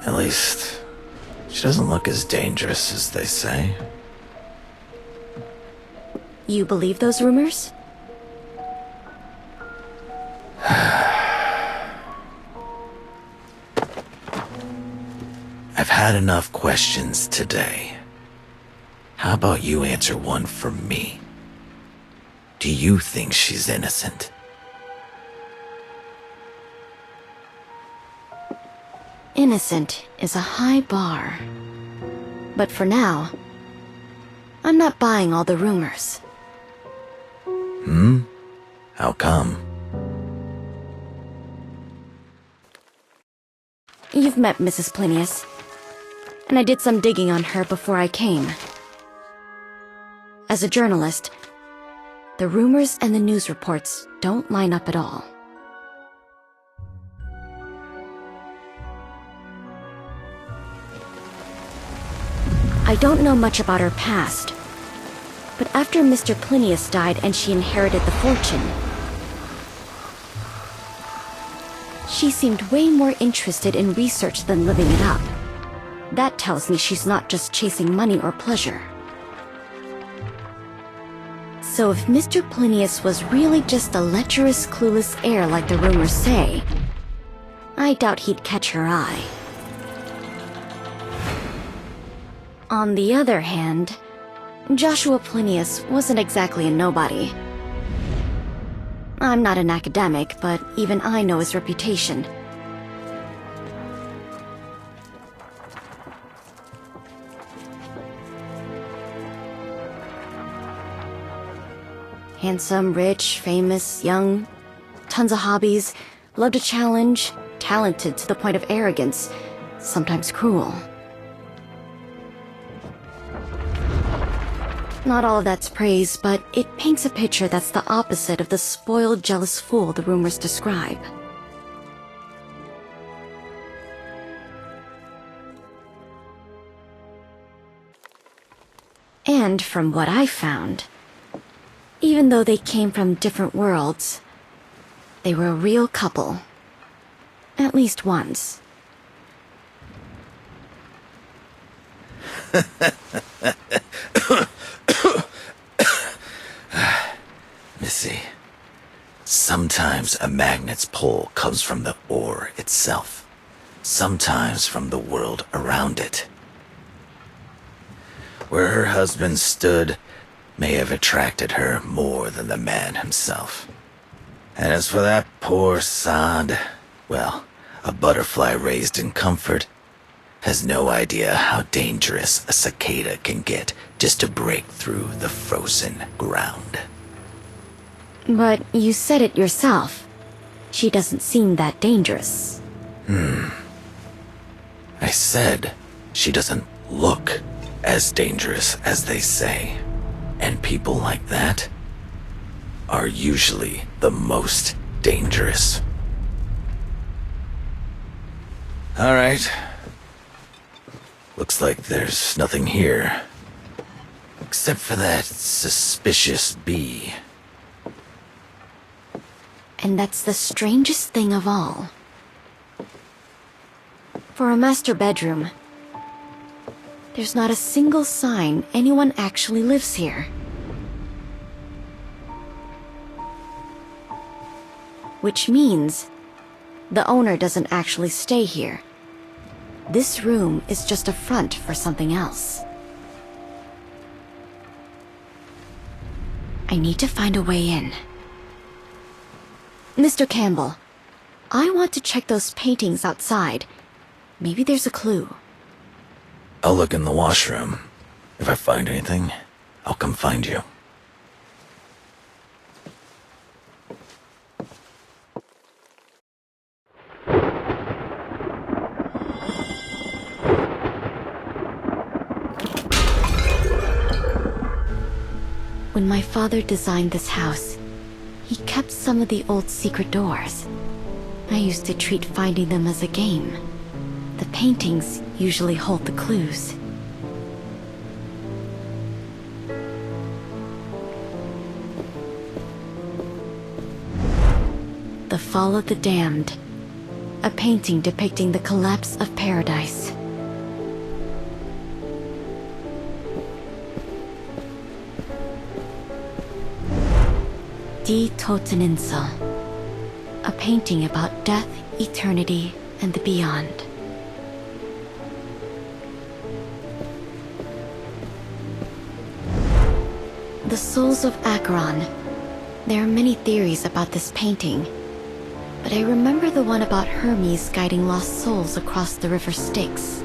At least, she doesn't look as dangerous as they say. You believe those rumors? I've had enough questions today. How about you answer one for me? Do you think she's innocent? Innocent is a high bar. But for now, I'm not buying all the rumors. How come? You've met Mrs. Plinius, and I did some digging on her before I came. As a journalist, the rumors and the news reports don't line up at all. I don't know much about her past, but after Mr. Plinius died and she inherited the fortune, she seemed way more interested in research than living it up. That tells me she's not just chasing money or pleasure. So if Mr. Plinius was really just a lecherous, clueless heir like the rumors say, I doubt he'd catch her eye. On the other hand, Joshua Plinius wasn't exactly a nobody. I'm not an academic, but even I know his reputation. Handsome, rich, famous, young, tons of hobbies, loved a challenge, talented to the point of arrogance, sometimes cruel. Not all of that's praise, but it paints a picture that's the opposite of the spoiled, jealous fool the rumors describe. And from what I found, even though they came from different worlds, they were a real couple. At least once. Missy, sometimes a magnet's pull comes from the ore itself, sometimes from the world around it. Where her husband stood may have attracted her more than the man himself. And as for that poor sod, well, a butterfly raised in comfort has no idea how dangerous a cicada can get just to break through the frozen ground. But you said it yourself. She doesn't seem that dangerous. I said she doesn't look as dangerous as they say. And people like that are usually the most dangerous. All right. Looks like there's nothing here. Except for that suspicious bee. And that's the strangest thing of all. For a master bedroom, there's not a single sign anyone actually lives here. Which means the owner doesn't actually stay here. This room is just a front for something else. I need to find a way in. Mr. Campbell, I want to check those paintings outside. Maybe there's a clue. I'll look in the washroom. If I find anything, I'll come find you. When my father designed this house, he kept some of the old secret doors. I used to treat finding them as a game. The paintings usually hold the clues. The Fall of the Damned. A painting depicting the collapse of paradise. Die Toteninsel. A painting about death, eternity, and the beyond. The Souls of Acheron. There are many theories about this painting, but I remember the one about Hermes guiding lost souls across the river Styx.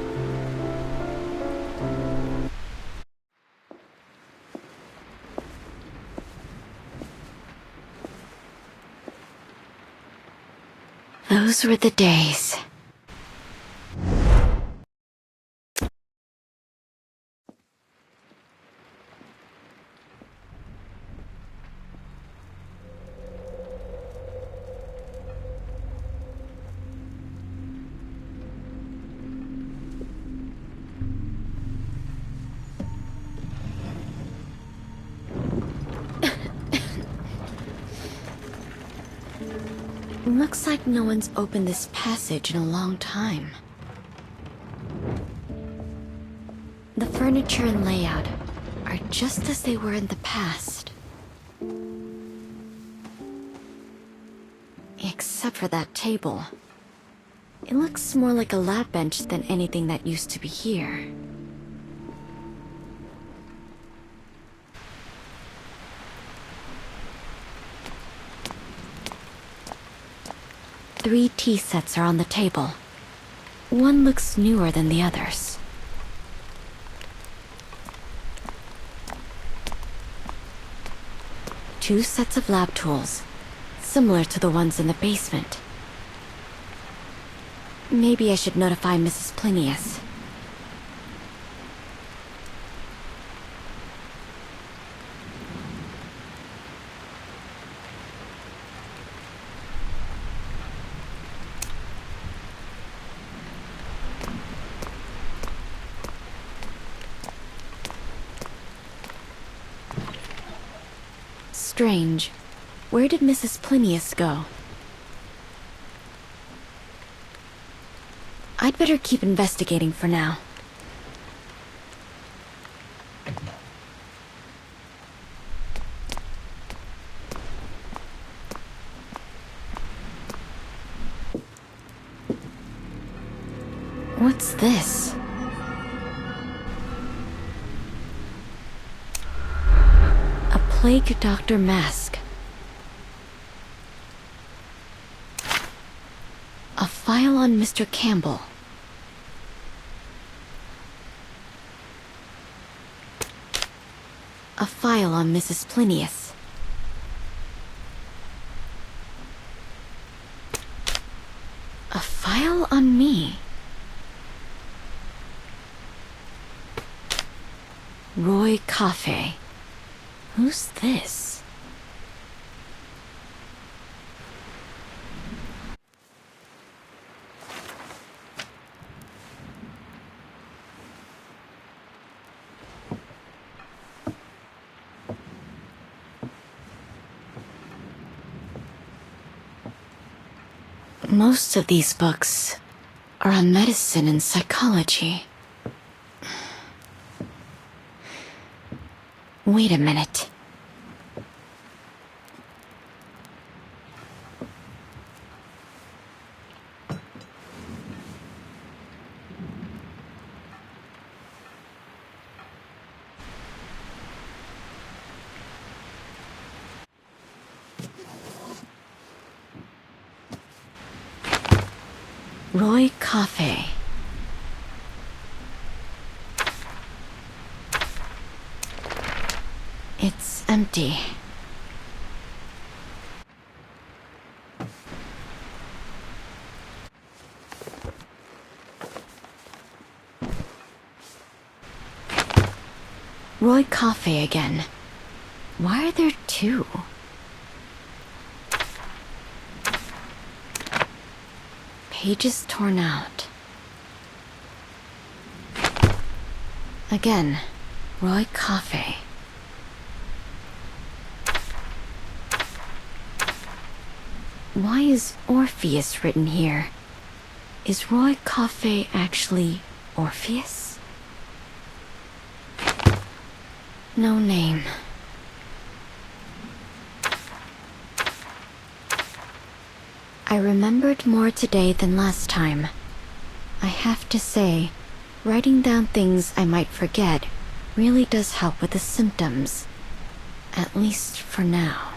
Those were the days. Looks like no one's opened this passage in a long time. The furniture and layout are just as they were in the past. Except for that table. It looks more like a lab bench than anything that used to be here. Three tea sets are on the table. One looks newer than the others. Two sets of lab tools, similar to the ones in the basement. Maybe I should notify Mrs. Plinius. strange. Where did Mrs. Plinius go? I'd better keep investigating for now. What's this? A plague doctor mask. A file on Mr. Campbell. A file on Mrs. Plinius. A file on me. Roy Cafe. Who's this? Most of these books are on medicine and psychology. Wait a minute. Roy Cafe. It's empty. Roy Cafe again. Why are there two? Pages torn out. Again, Roy Cafe. Why is Orpheus written here? Is Roy Cafe actually Orpheus? No name. I remembered more today than last time. I have to say, writing down things I might forget really does help with the symptoms. At least for now.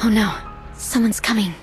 Oh no, someone's coming.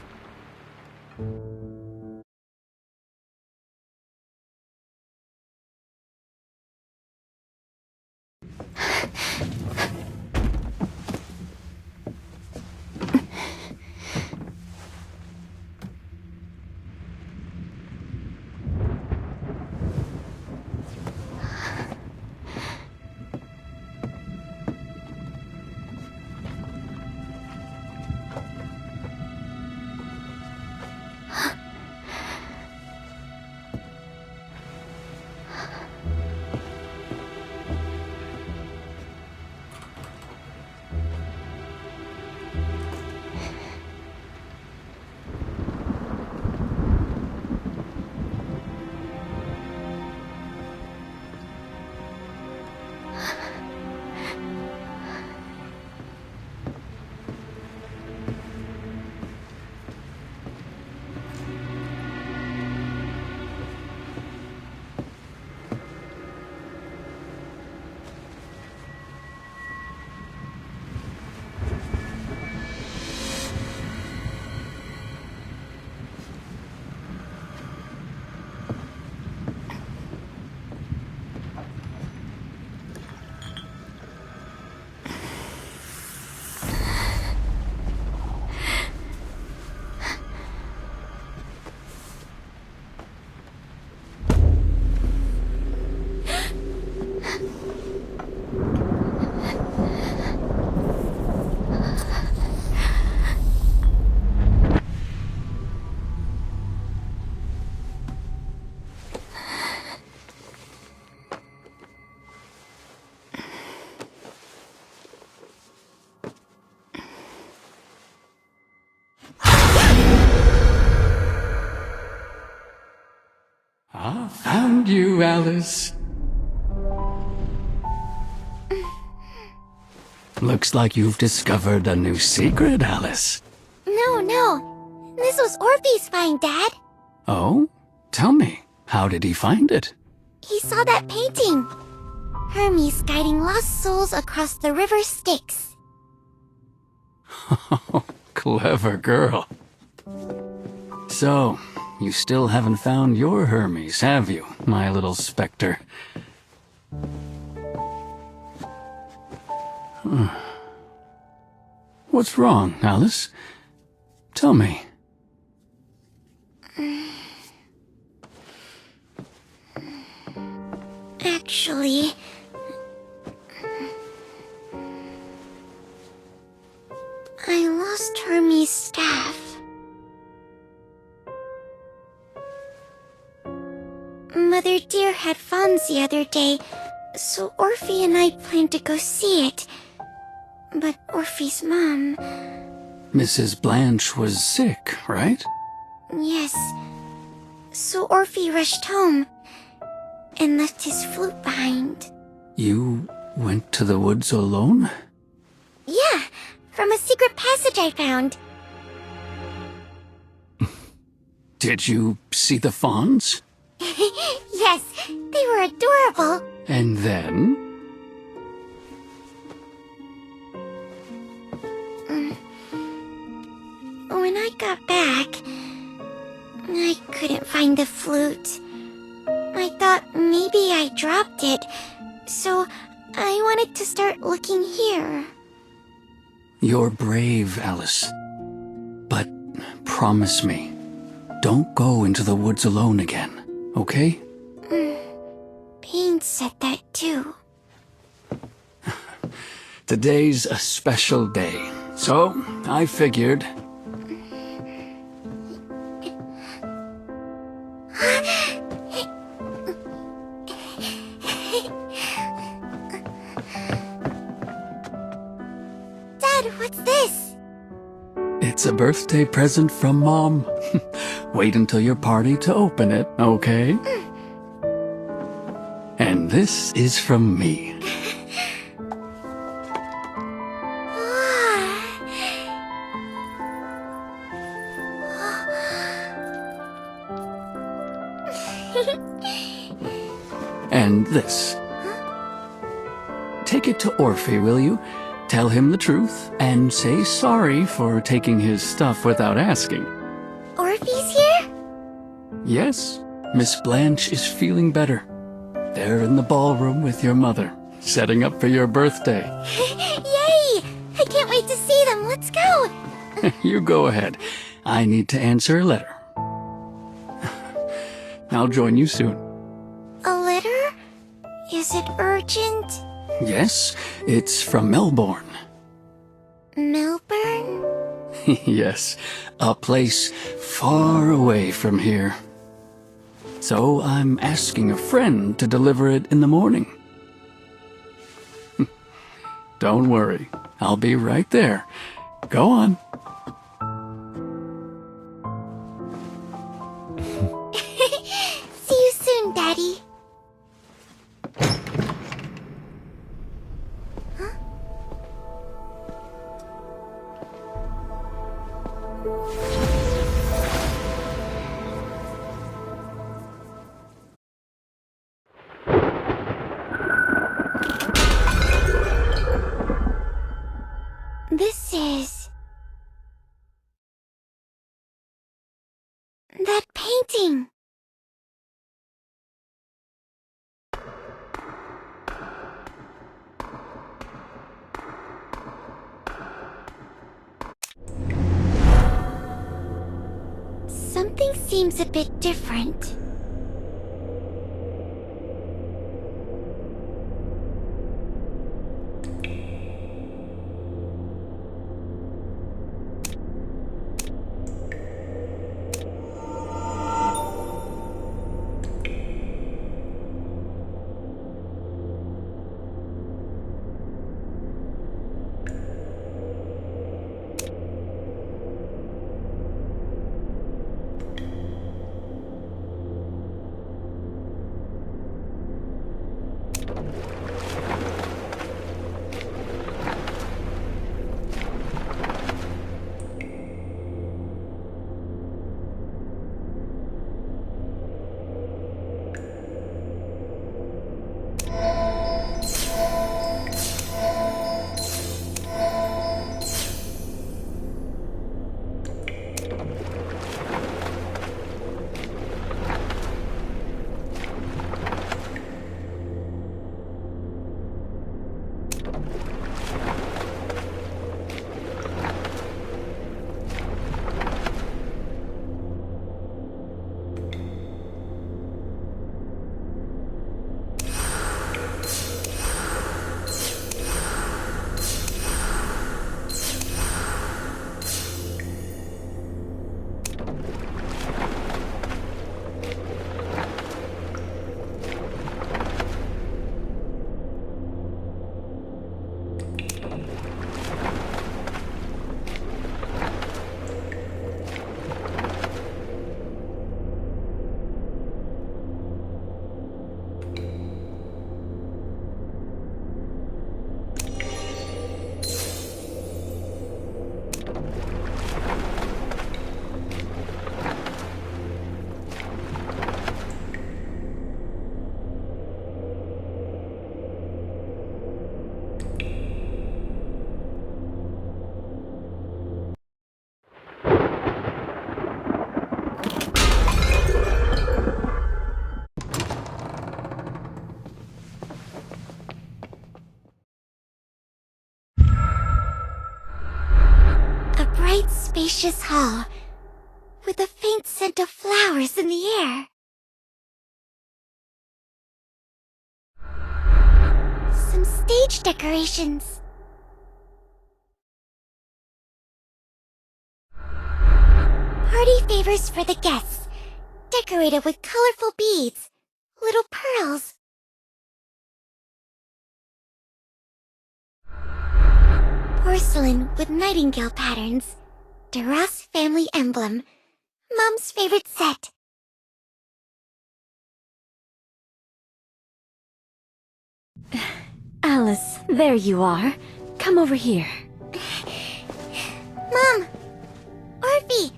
found you, Alice. Looks like you've discovered a new secret, Alice. No. This was Orphe's find, Dad. Oh? Tell me, how did he find it? He saw that painting. Hermes guiding lost souls across the river Styx. Clever girl. So, you still haven't found your Hermes, have you, my little specter? What's wrong, Alice? Tell me. Actually... I lost Hermes' staff. Mother Dear had fawns the other day, so Orphe and I planned to go see it. But Orphe's mom... Mrs. Blanche was sick, right? Yes. So Orphe rushed home and left his flute behind. You went to the woods alone? Yeah, from a secret passage I found. Did you see the fawns? Yes, they were adorable. And then? When I got back, I couldn't find the flute. I thought maybe I dropped it, so I wanted to start looking here. You're brave, Alice. But promise me, don't go into the woods alone again, okay? Payne said that too. Today's a special day, so I figured... Dad, what's this? It's a birthday present from Mom. Wait until your party to open it, okay? And this is from me. And this. Take it to Orphe, will you? Tell him the truth, and say sorry for taking his stuff without asking. Orphe's here? Yes, Miss Blanche is feeling better. They're in the ballroom with your mother, setting up for your birthday. Yay! I can't wait to see them. Let's go! You go ahead. I need to answer a letter. I'll join you soon. A letter? Is it urgent? Yes, it's from Melbourne. Melbourne? Yes, a place far away from here. So I'm asking a friend to deliver it in the morning. Don't worry, I'll be right there. Go on. See you soon, Daddy. This is... that painting. Something seems a bit different. spacious hall, with a faint scent of flowers in the air. Some stage decorations. Party favors for the guests, decorated with colorful beads, little pearls. Porcelain with nightingale patterns, Duras family emblem, Mom's favorite set. Alice, there you are. Come over here. Mom! Orphe!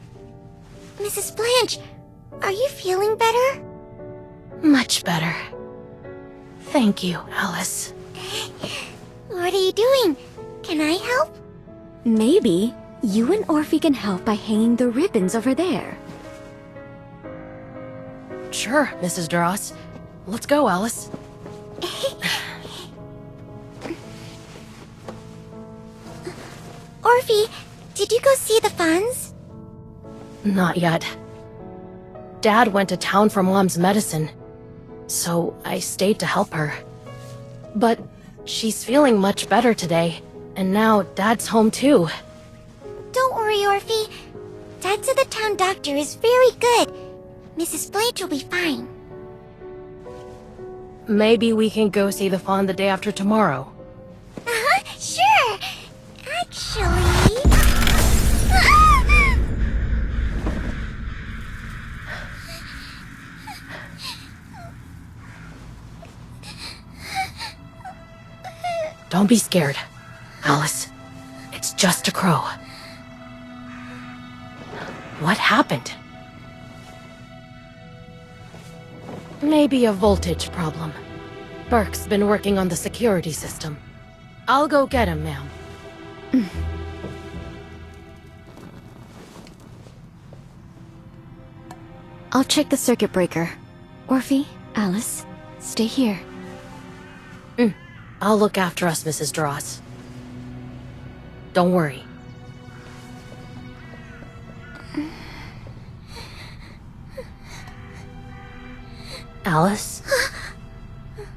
Mrs. Blanche, are you feeling better? Much better. Thank you, Alice. What are you doing? Can I help? Maybe you and Orphe can help by hanging the ribbons over there. Sure, Mrs. Duras. Let's go, Alice. Orphe, did you go see the Fonz? Not yet. Dad went to town for Mom's medicine, so I stayed to help her. But she's feeling much better today, and now Dad's home too. Don't worry, Orphe. Dad said the town doctor is very good. Mrs. Blanche will be fine. Maybe we can go see the fawn the day after tomorrow. Uh-huh, sure. Actually... Don't be scared, Alice. It's just a crow. What happened? Maybe a voltage problem. Burke's been working on the security system. I'll go get him, ma'am. I'll check the circuit breaker. Orphe, Alice, stay here. I'll look after us, Mrs. Duras. Don't worry. Alice?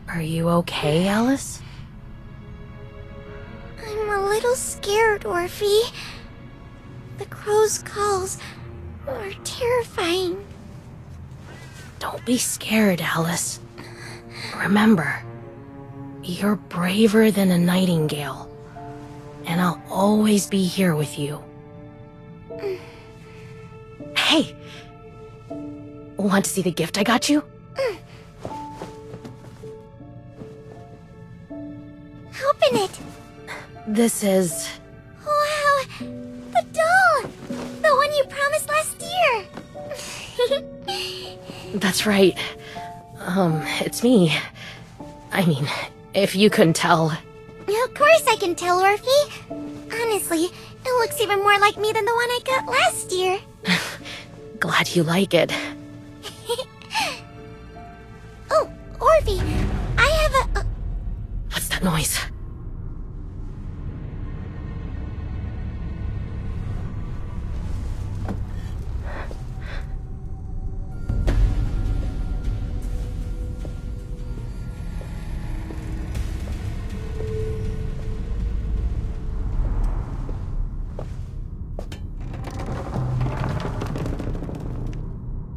Are you okay, Alice? I'm a little scared, Orphe. The crow's calls are terrifying. Don't be scared, Alice. Remember, you're braver than a nightingale, and I'll always be here with you. Hey! Want to see the gift I got you? Open it! This is... Wow! The doll! The one you promised last year! That's right. It's me. I mean, if you couldn't tell. Of course I can tell, Orphe. Honestly, it looks even more like me than the one I got last year. Glad you like it. Oh, Orphe, I have a... What's that noise?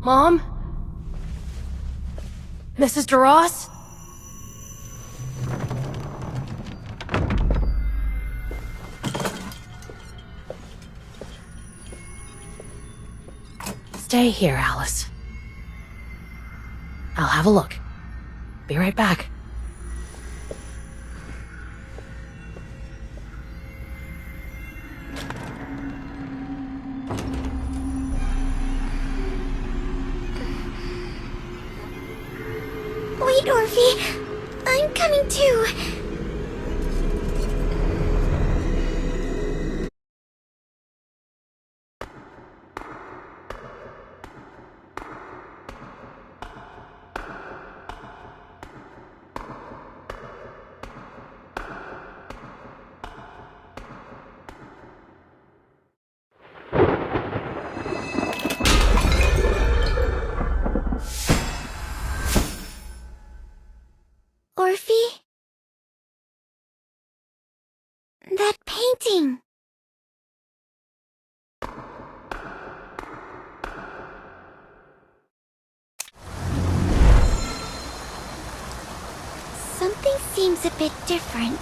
Mom? Mrs. Duras? Stay here, Alice. I'll have a look. Be right back. Wait, Orphe. I'm coming too. seems a bit different.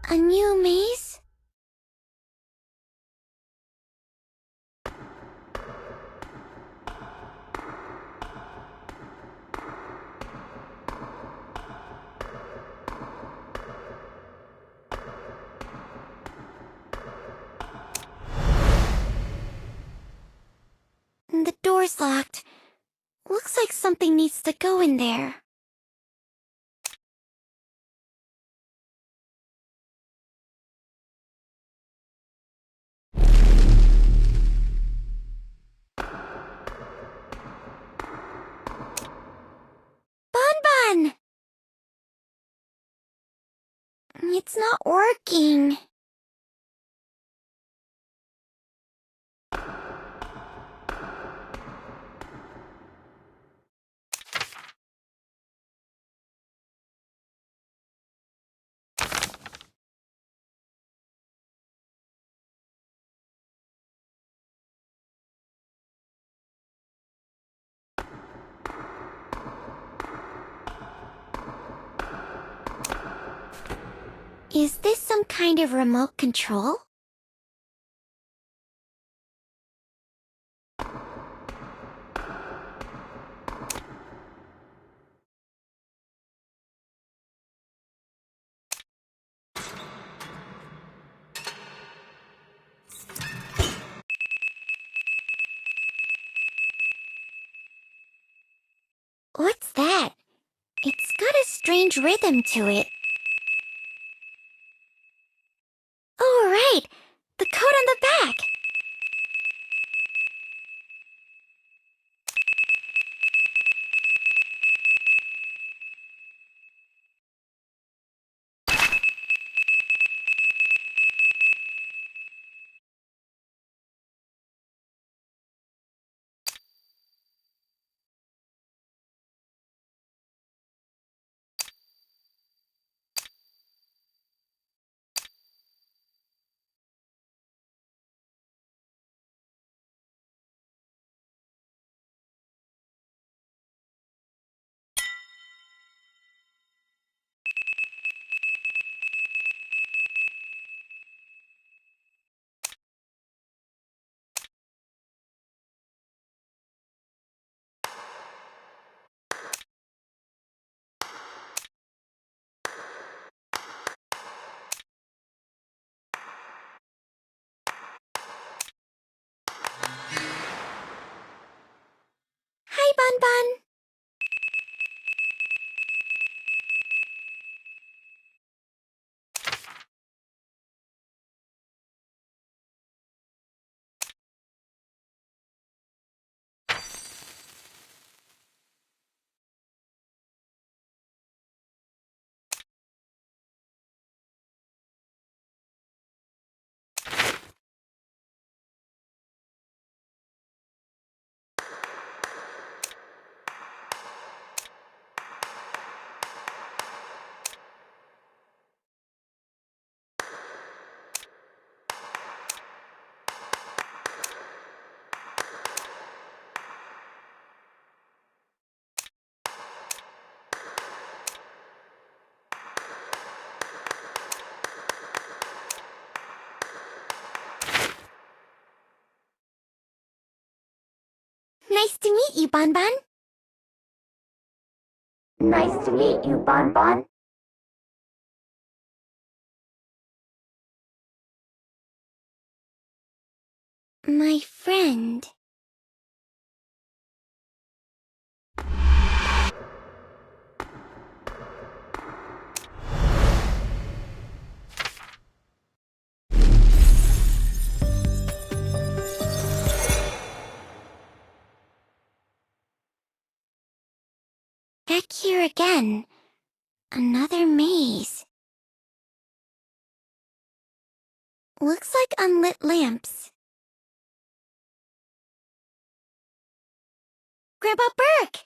A new maze? The door's locked. Looks like something needs to go in there. Bonbon! It's not working. Is this some kind of remote control? What's that? It's got a strange rhythm to it. Oh, right! The code on the back! Hi, Bonbon! Nice to meet you, Bonbon. Nice to meet you, Bonbon. My friend. Back here again. Another maze. Looks like unlit lamps. Grandpa Burke!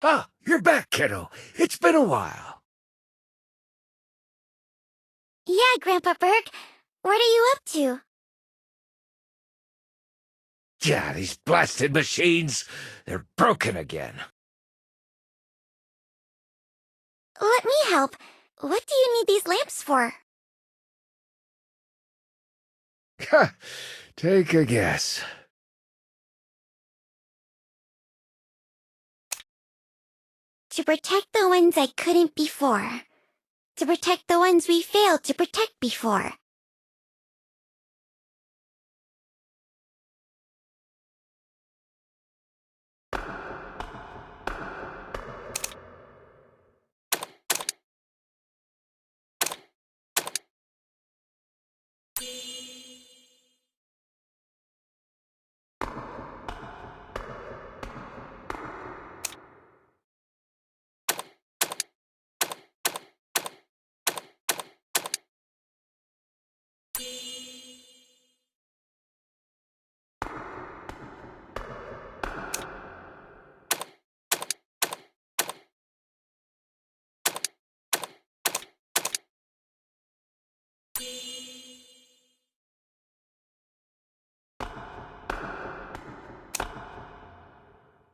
Ah, you're back, kiddo. It's been a while. Yeah, Grandpa Burke. What are you up to? Yeah, these blasted machines. They're broken again. Let me help. What do you need these lamps for? Take a guess. To protect the ones I couldn't before. To protect the ones we failed to protect before.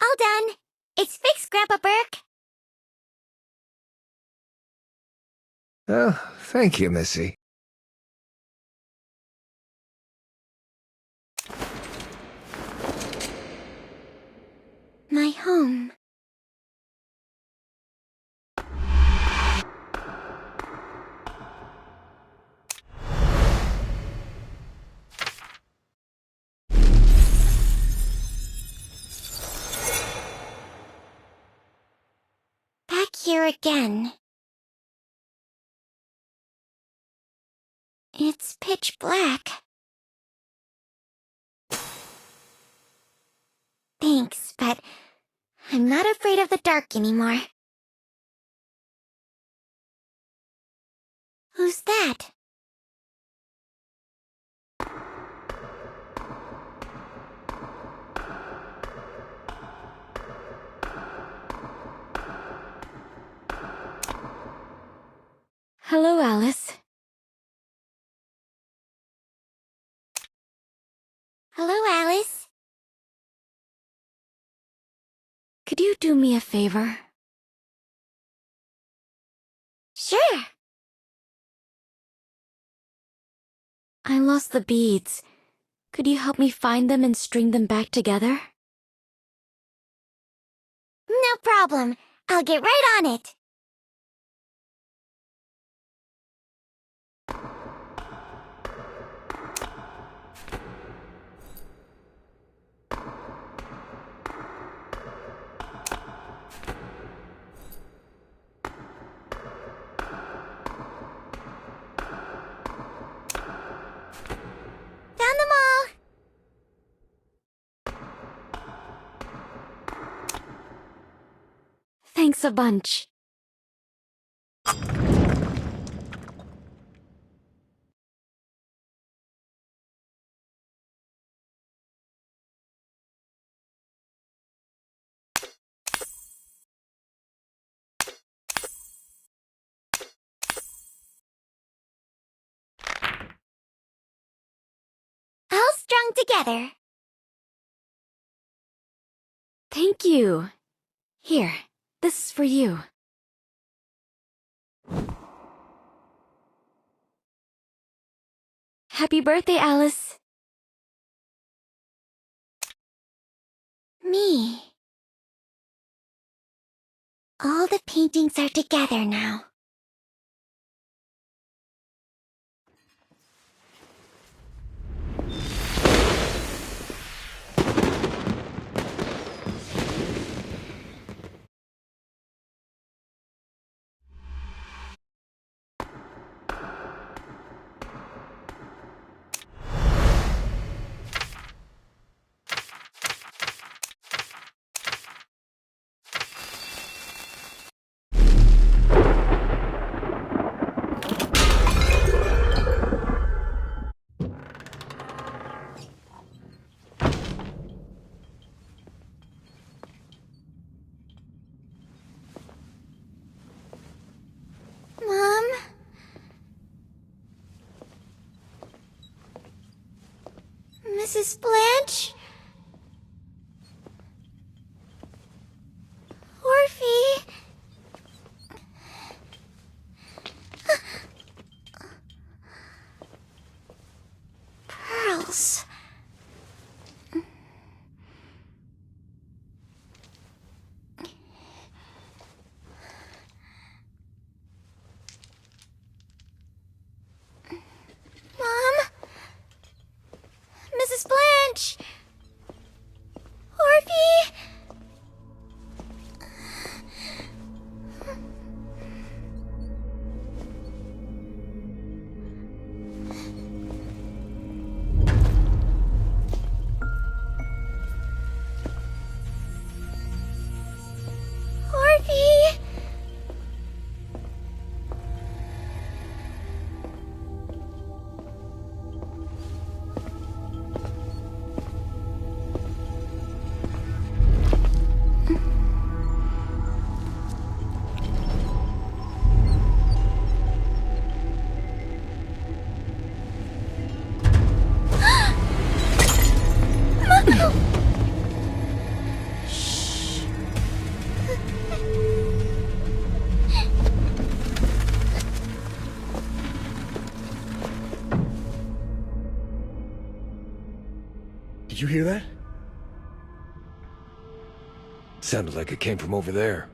All done. It's fixed, Grandpa Burke. Oh, thank you, Missy. My home. Back here again. It's pitch black. Thanks, but I'm not afraid of the dark anymore. Who's that? Hello, Alice. Hello, Alice. Could you do me a favor? Sure. I lost the beads. Could you help me find them and string them back together? No problem. I'll get right on it. Found them all. Thanks a bunch. All strung together. Thank you. Here, this is for you. Happy birthday, Alice. Me. All the paintings are together now. Mom? Mrs. Blanche? Orphe? Pearls. Mom? Mrs. Blanche? Orphe? Orphe? Did you hear that? Sounded like it came from over there.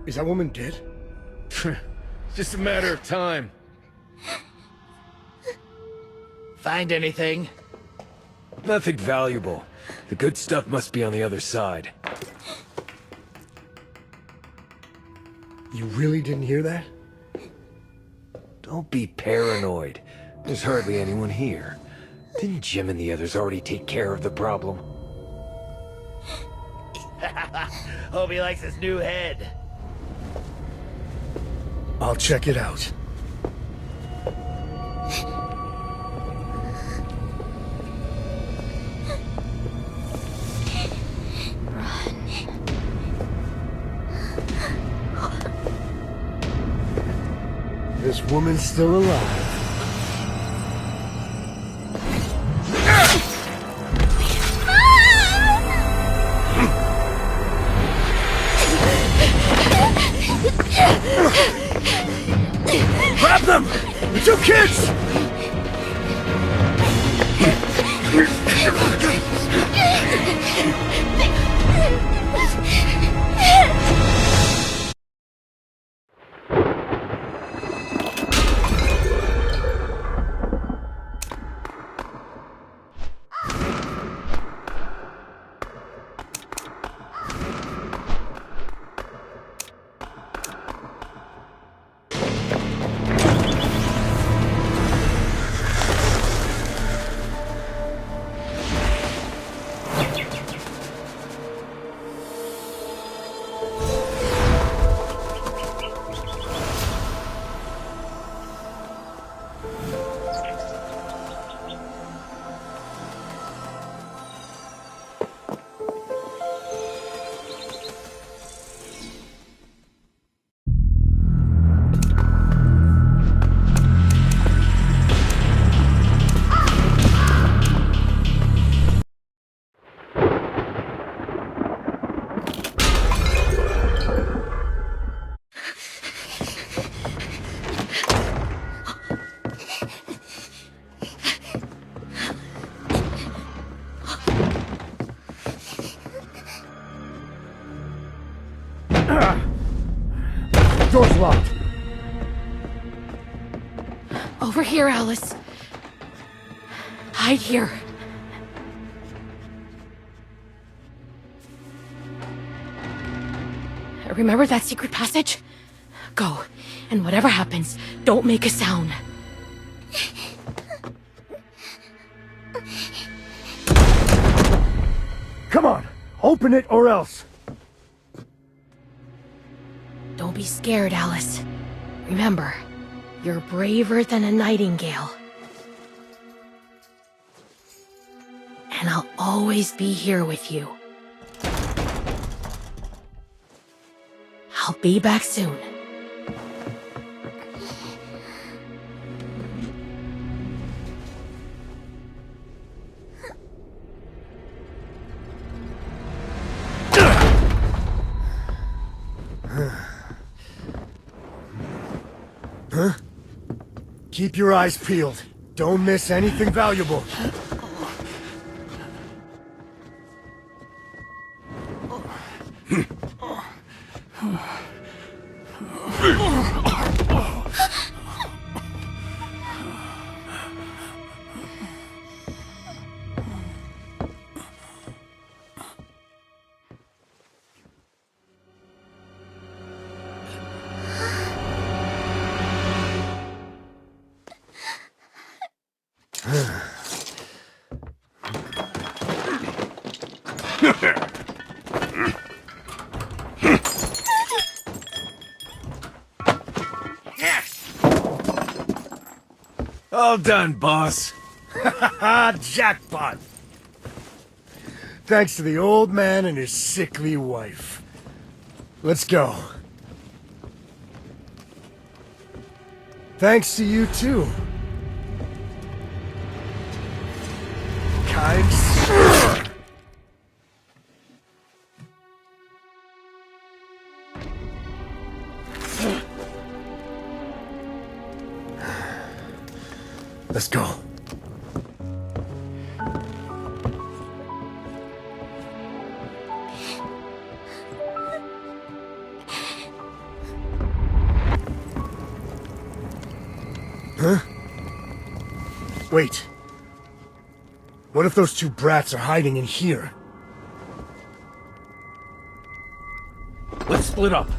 Is that woman dead? Just a matter of time. Find anything? Nothing valuable. The good stuff must be on the other side. You really didn't hear that? Don't be paranoid. There's hardly anyone here. Didn't Jim and the others already take care of the problem? Hope he likes his new head. I'll check it out. This woman's still alive. Grab them! The two kids! door's locked. Over here, Alice. Hide here. Remember that secret passage? Go, and whatever happens, don't make a sound. Come on, open it or else. Don't be scared, Alice. Remember, you're braver than a nightingale. And I'll always be here with you. I'll be back soon. Huh? Keep your eyes peeled. Don't miss anything valuable. All done, boss. Ha! Jackpot! Thanks to the old man and his sickly wife. Let's go. Thanks to you too. Kind sir. Let's go. Huh? Wait. What if those two brats are hiding in here? Let's split up.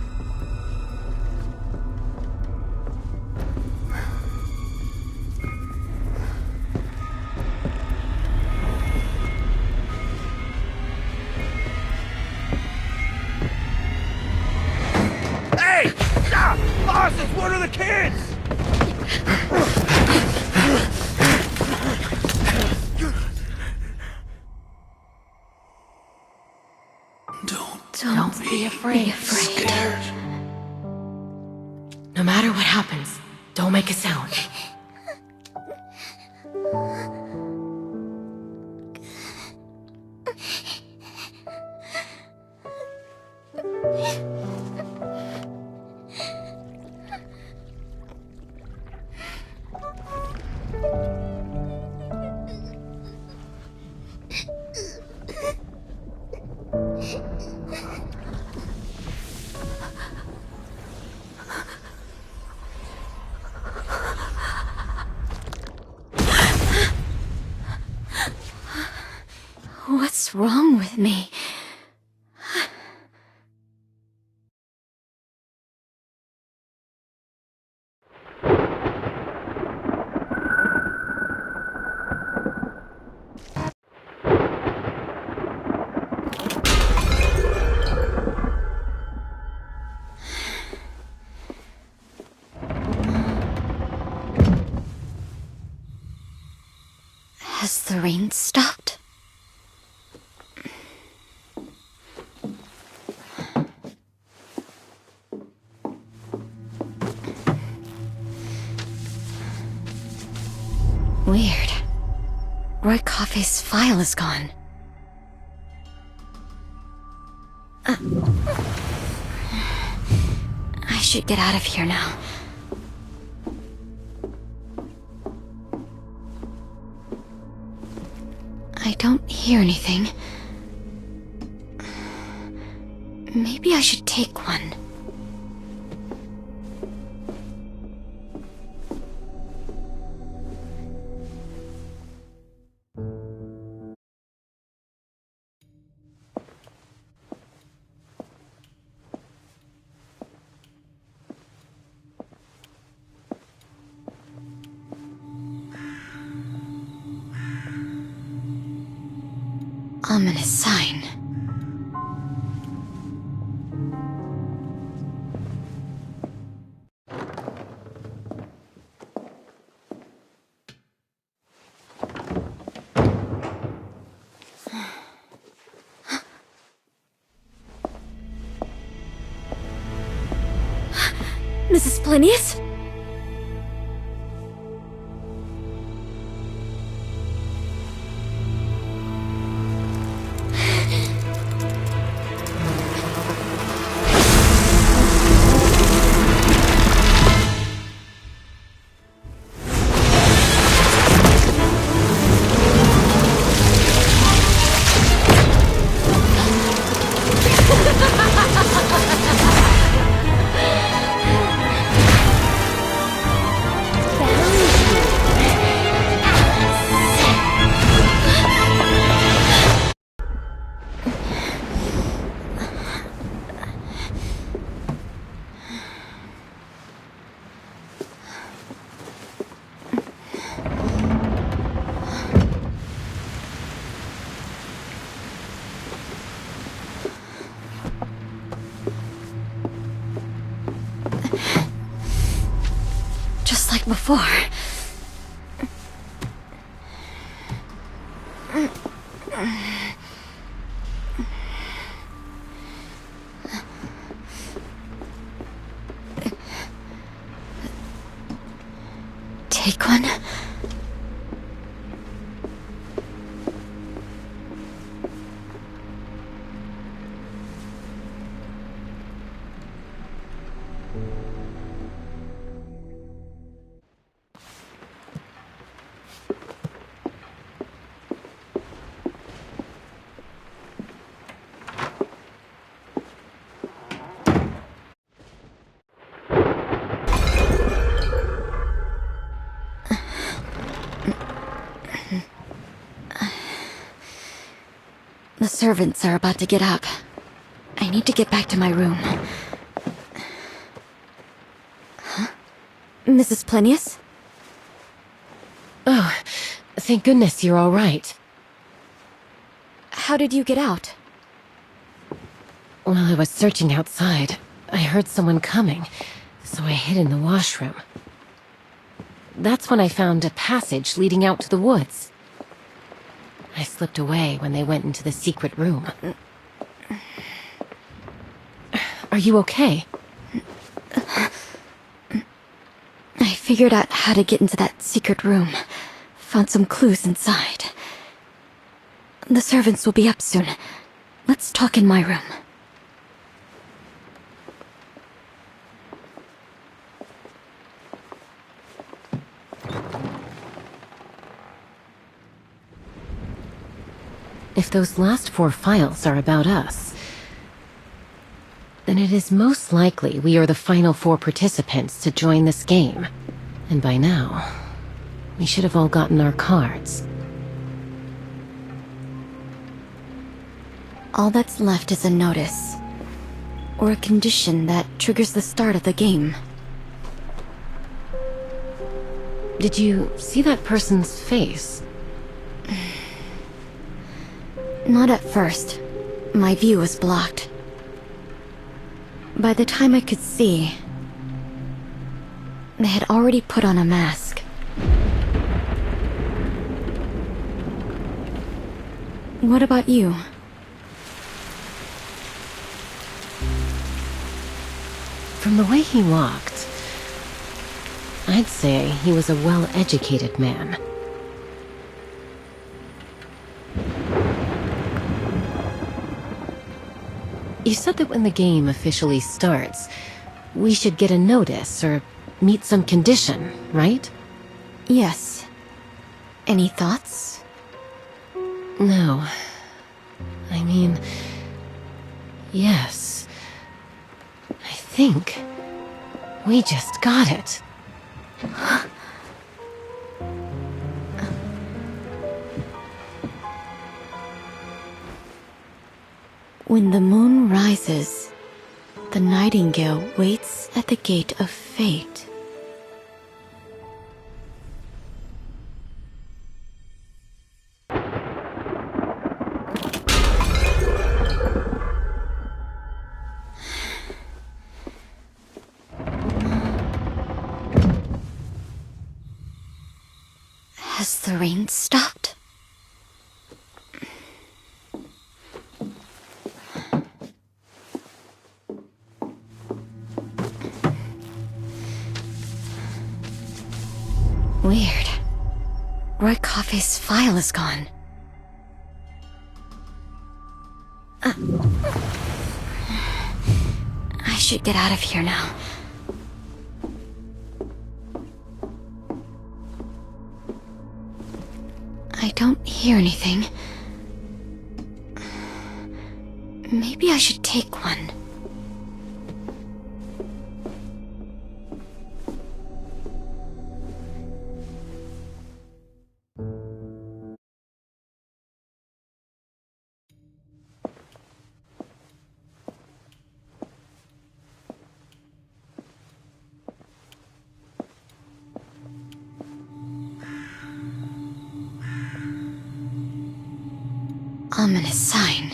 Hey! Stop! Boss, it's one of the kids! Don't be afraid. No matter what happens, don't make a sound. What's wrong with me? Has the rain stopped? Weird. Roy Coffey's file is gone. I should get out of here now. I don't hear anything. Maybe I should take one. Ominous sign. Mrs. Plinius? Just like before. Take one. The servants are about to get up. I need to get back to my room. Huh? Mrs. Plinius? Oh, thank goodness you're all right. How did you get out? While I was searching outside, I heard someone coming, so I hid in the washroom. That's when I found a passage leading out to the woods. I slipped away when they went into the secret room. Are you okay? I figured out how to get into that secret room. Found some clues inside. The servants will be up soon. Let's talk in my room. If those last 4 files are about us, then it is most likely we are the final 4 participants to join this game. And by now, we should have all gotten our cards. All that's left is a notice, or a condition that triggers the start of the game. Did you see that person's face? Not at first. My view was blocked. By the time I could see, they had already put on a mask. What about you? From the way he walked, I'd say he was a well-educated man. You said that when the game officially starts, we should get a notice or meet some condition, right? Yes. Any thoughts? No. I mean, yes. I think we just got it. When the moon rises, the nightingale waits at the gate of fate. rain stopped? Weird. Roy Coffey's file is gone. I should get out of here now. I don't hear anything. Maybe I should take one. Ominous sign.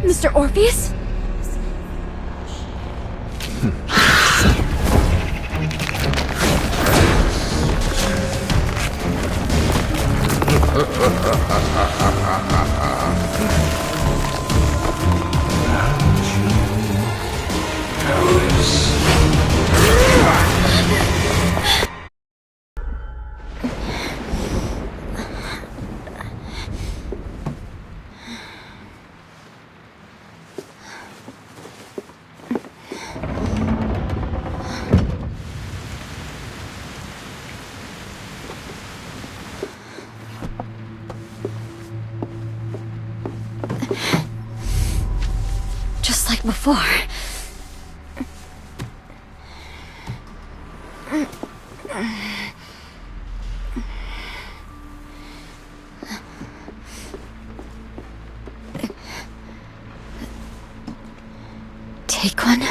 Mr. Orpheus? Just like before. Take one.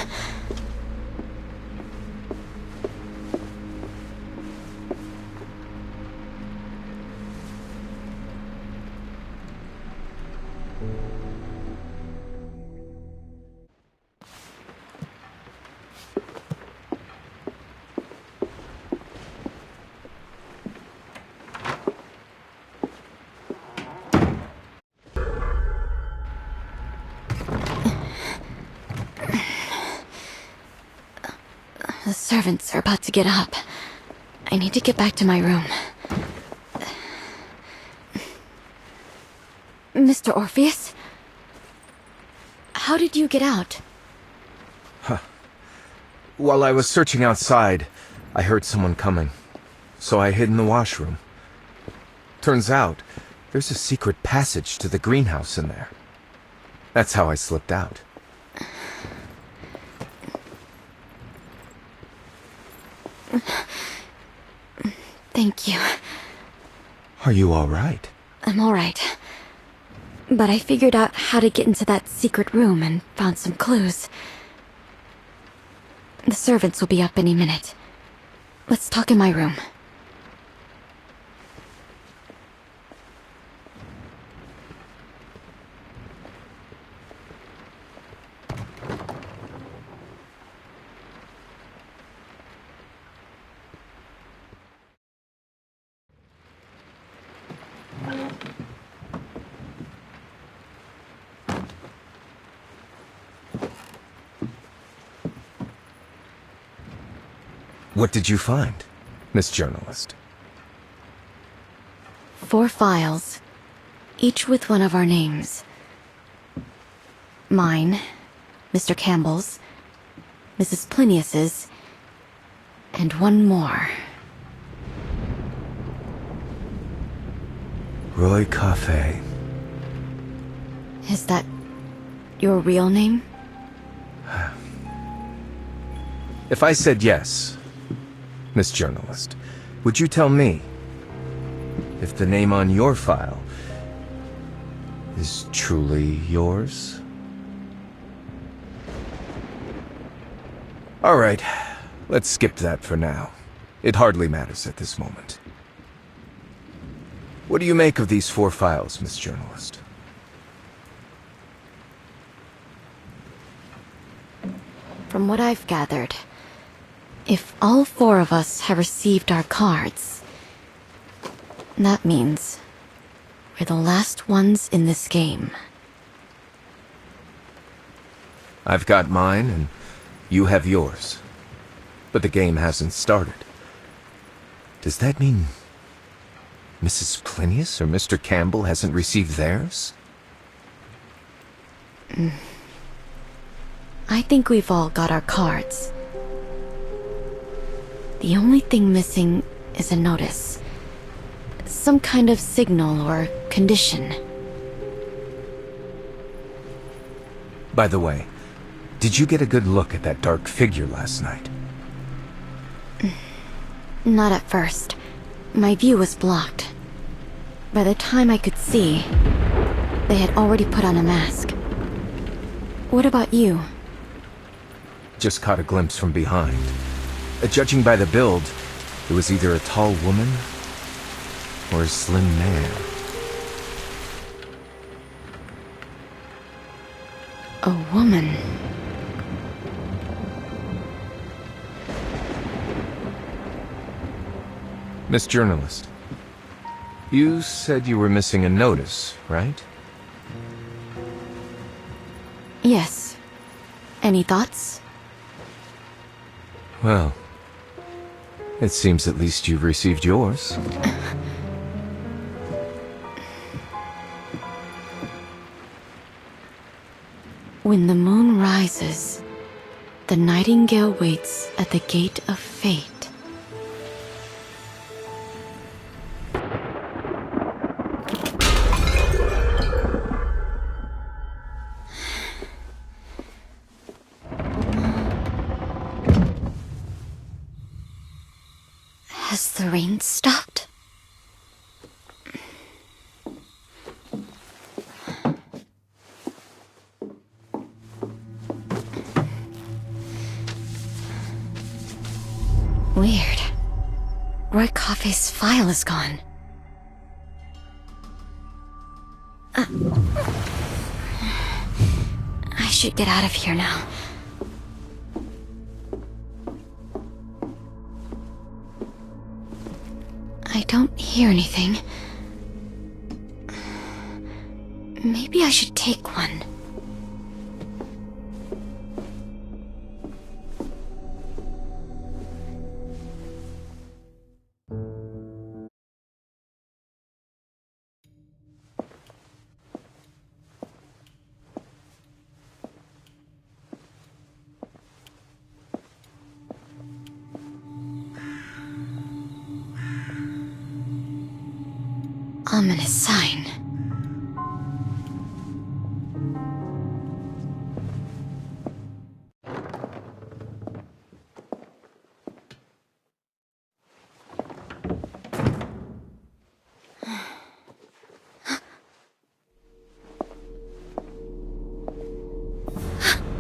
The servants are about to get up. I need to get back to my room. Mr. Orpheus? How did you get out? While I was searching outside, I heard someone coming. So I hid in the washroom. Turns out, there's a secret passage to the greenhouse in there. That's how I slipped out. Thank you. Are you all right? I'm alright. But I figured out how to get into that secret room and found some clues. The servants will be up any minute. Let's talk in my room. What did you find, Miss Journalist? 4 files, each with one of our names. Mine, Mr. Campbell's, Mrs. Plinius's, and one more. Roy Coffey. Is that your real name? If I said yes, Miss Journalist, would you tell me if the name on your file is truly yours? All right, let's skip that for now. It hardly matters at this moment. What do you make of these 4 files, Miss Journalist? From what I've gathered, if all 4 of us have received our cards, that means we're the last ones in this game. I've got mine, and you have yours. But the game hasn't started. Does that mean Mrs. Plinius or Mr. Campbell hasn't received theirs? I think we've all got our cards. The only thing missing is a notice. Some kind of signal or condition. By the way, did you get a good look at that dark figure last night? Not at first. My view was blocked. By the time I could see, they had already put on a mask. What about you? Just caught a glimpse from behind. Judging by the build, it was either a tall woman or a slim man. A woman. Miss Journalist, you said you were missing a notice, right? Yes. Any thoughts? Well, it seems at least you've received yours. When the moon rises, the nightingale waits at the gate of fate. Has the rain stopped? Weird. Roy Coffey's file is gone. I should get out of here now. I don't hear anything. Maybe I should take one. Ominous sign.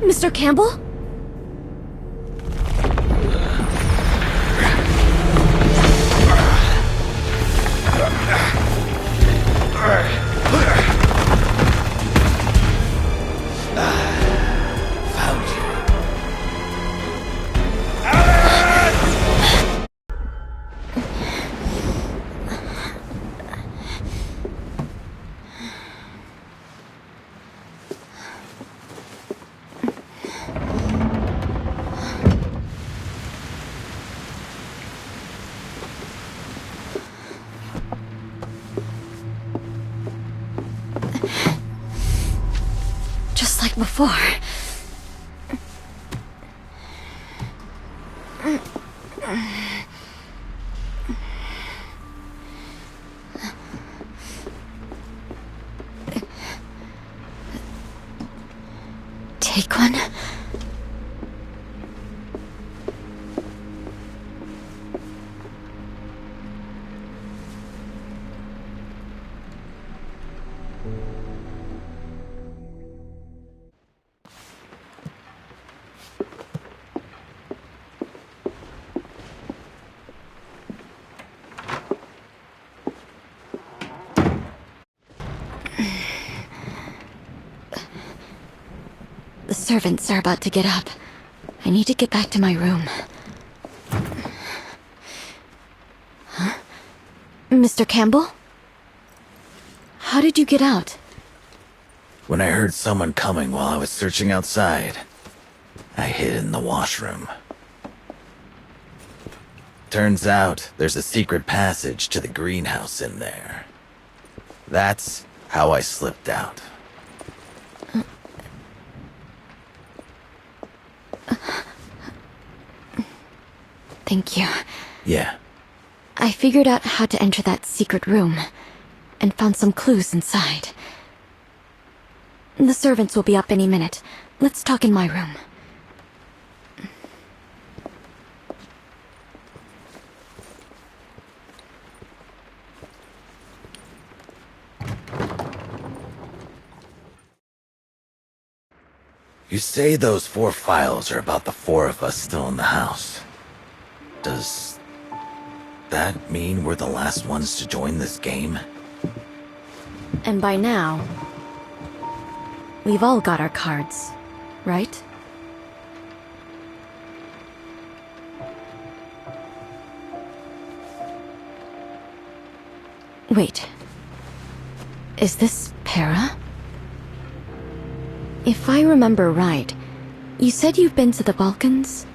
Mr. Campbell? Found you. Just like before. Take one. servants are about to get up. I need to get back to my room. Huh? Mr. Campbell? How did you get out? When I heard someone coming while I was searching outside, I hid in the washroom. Turns out there's a secret passage to the greenhouse in there. That's how I slipped out. Thank you. Yeah, I figured out how to enter that secret room, and found some clues inside. The servants will be up any minute. Let's talk in my room. you say those 4 files are about the 4 of us still in the house. Does that mean we're the last ones to join this game? And by now, we've all got our cards, right? Wait. Is this Para? If I remember right, you said you've been to the Balkans?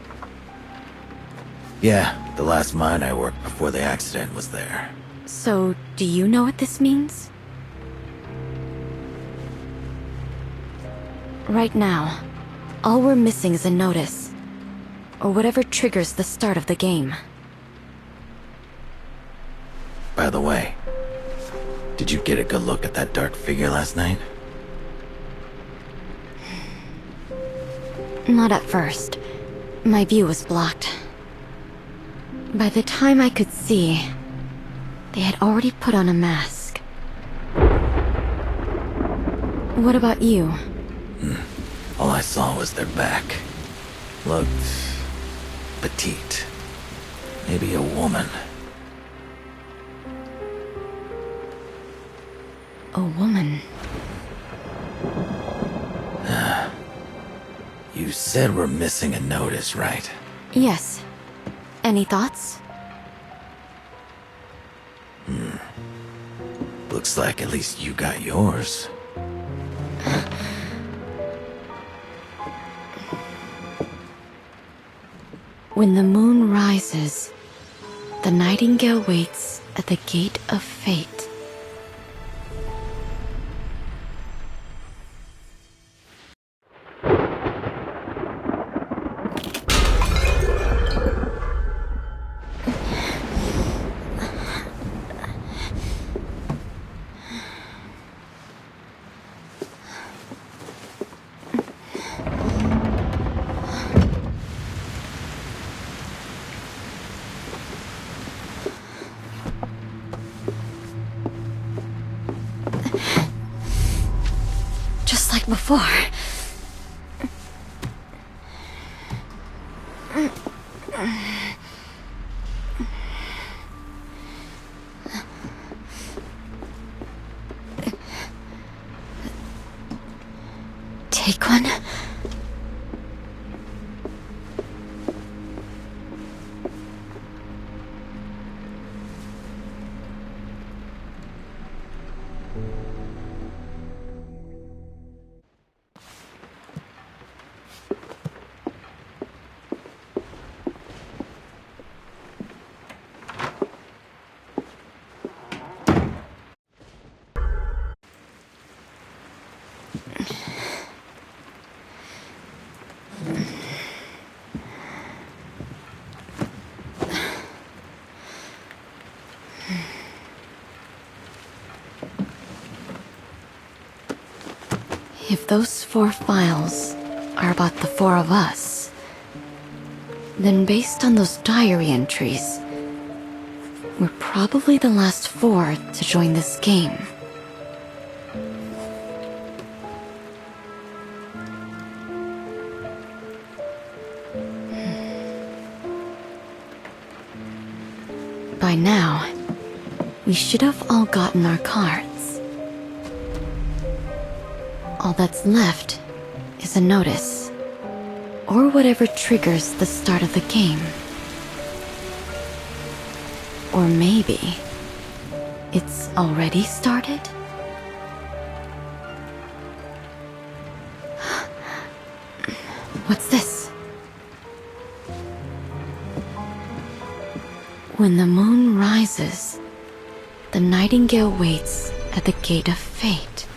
Yeah, the last mine I worked before the accident was there. So, do you know what this means? Right now, all we're missing is a notice, or whatever triggers the start of the game. By the way, did you get a good look at that dark figure last night? Not at first. My view was blocked. By the time I could see, they had already put on a mask. What about you? All I saw was their back. Looked petite. Maybe a woman. A woman. You said we're missing a notice, right? Yes. Any thoughts? Looks like at least you got yours. When the moon rises, the nightingale waits at the gate of fate. Just like before. Take one. If those 4 files are about the 4 of us, then based on those diary entries, we're probably the last 4 to join this game. By now, we should have all gotten our cards. All that's left is a notice. or whatever triggers the start of the game. Or maybe it's already started? What's this? When the moon rises, the nightingale waits at the gate of fate.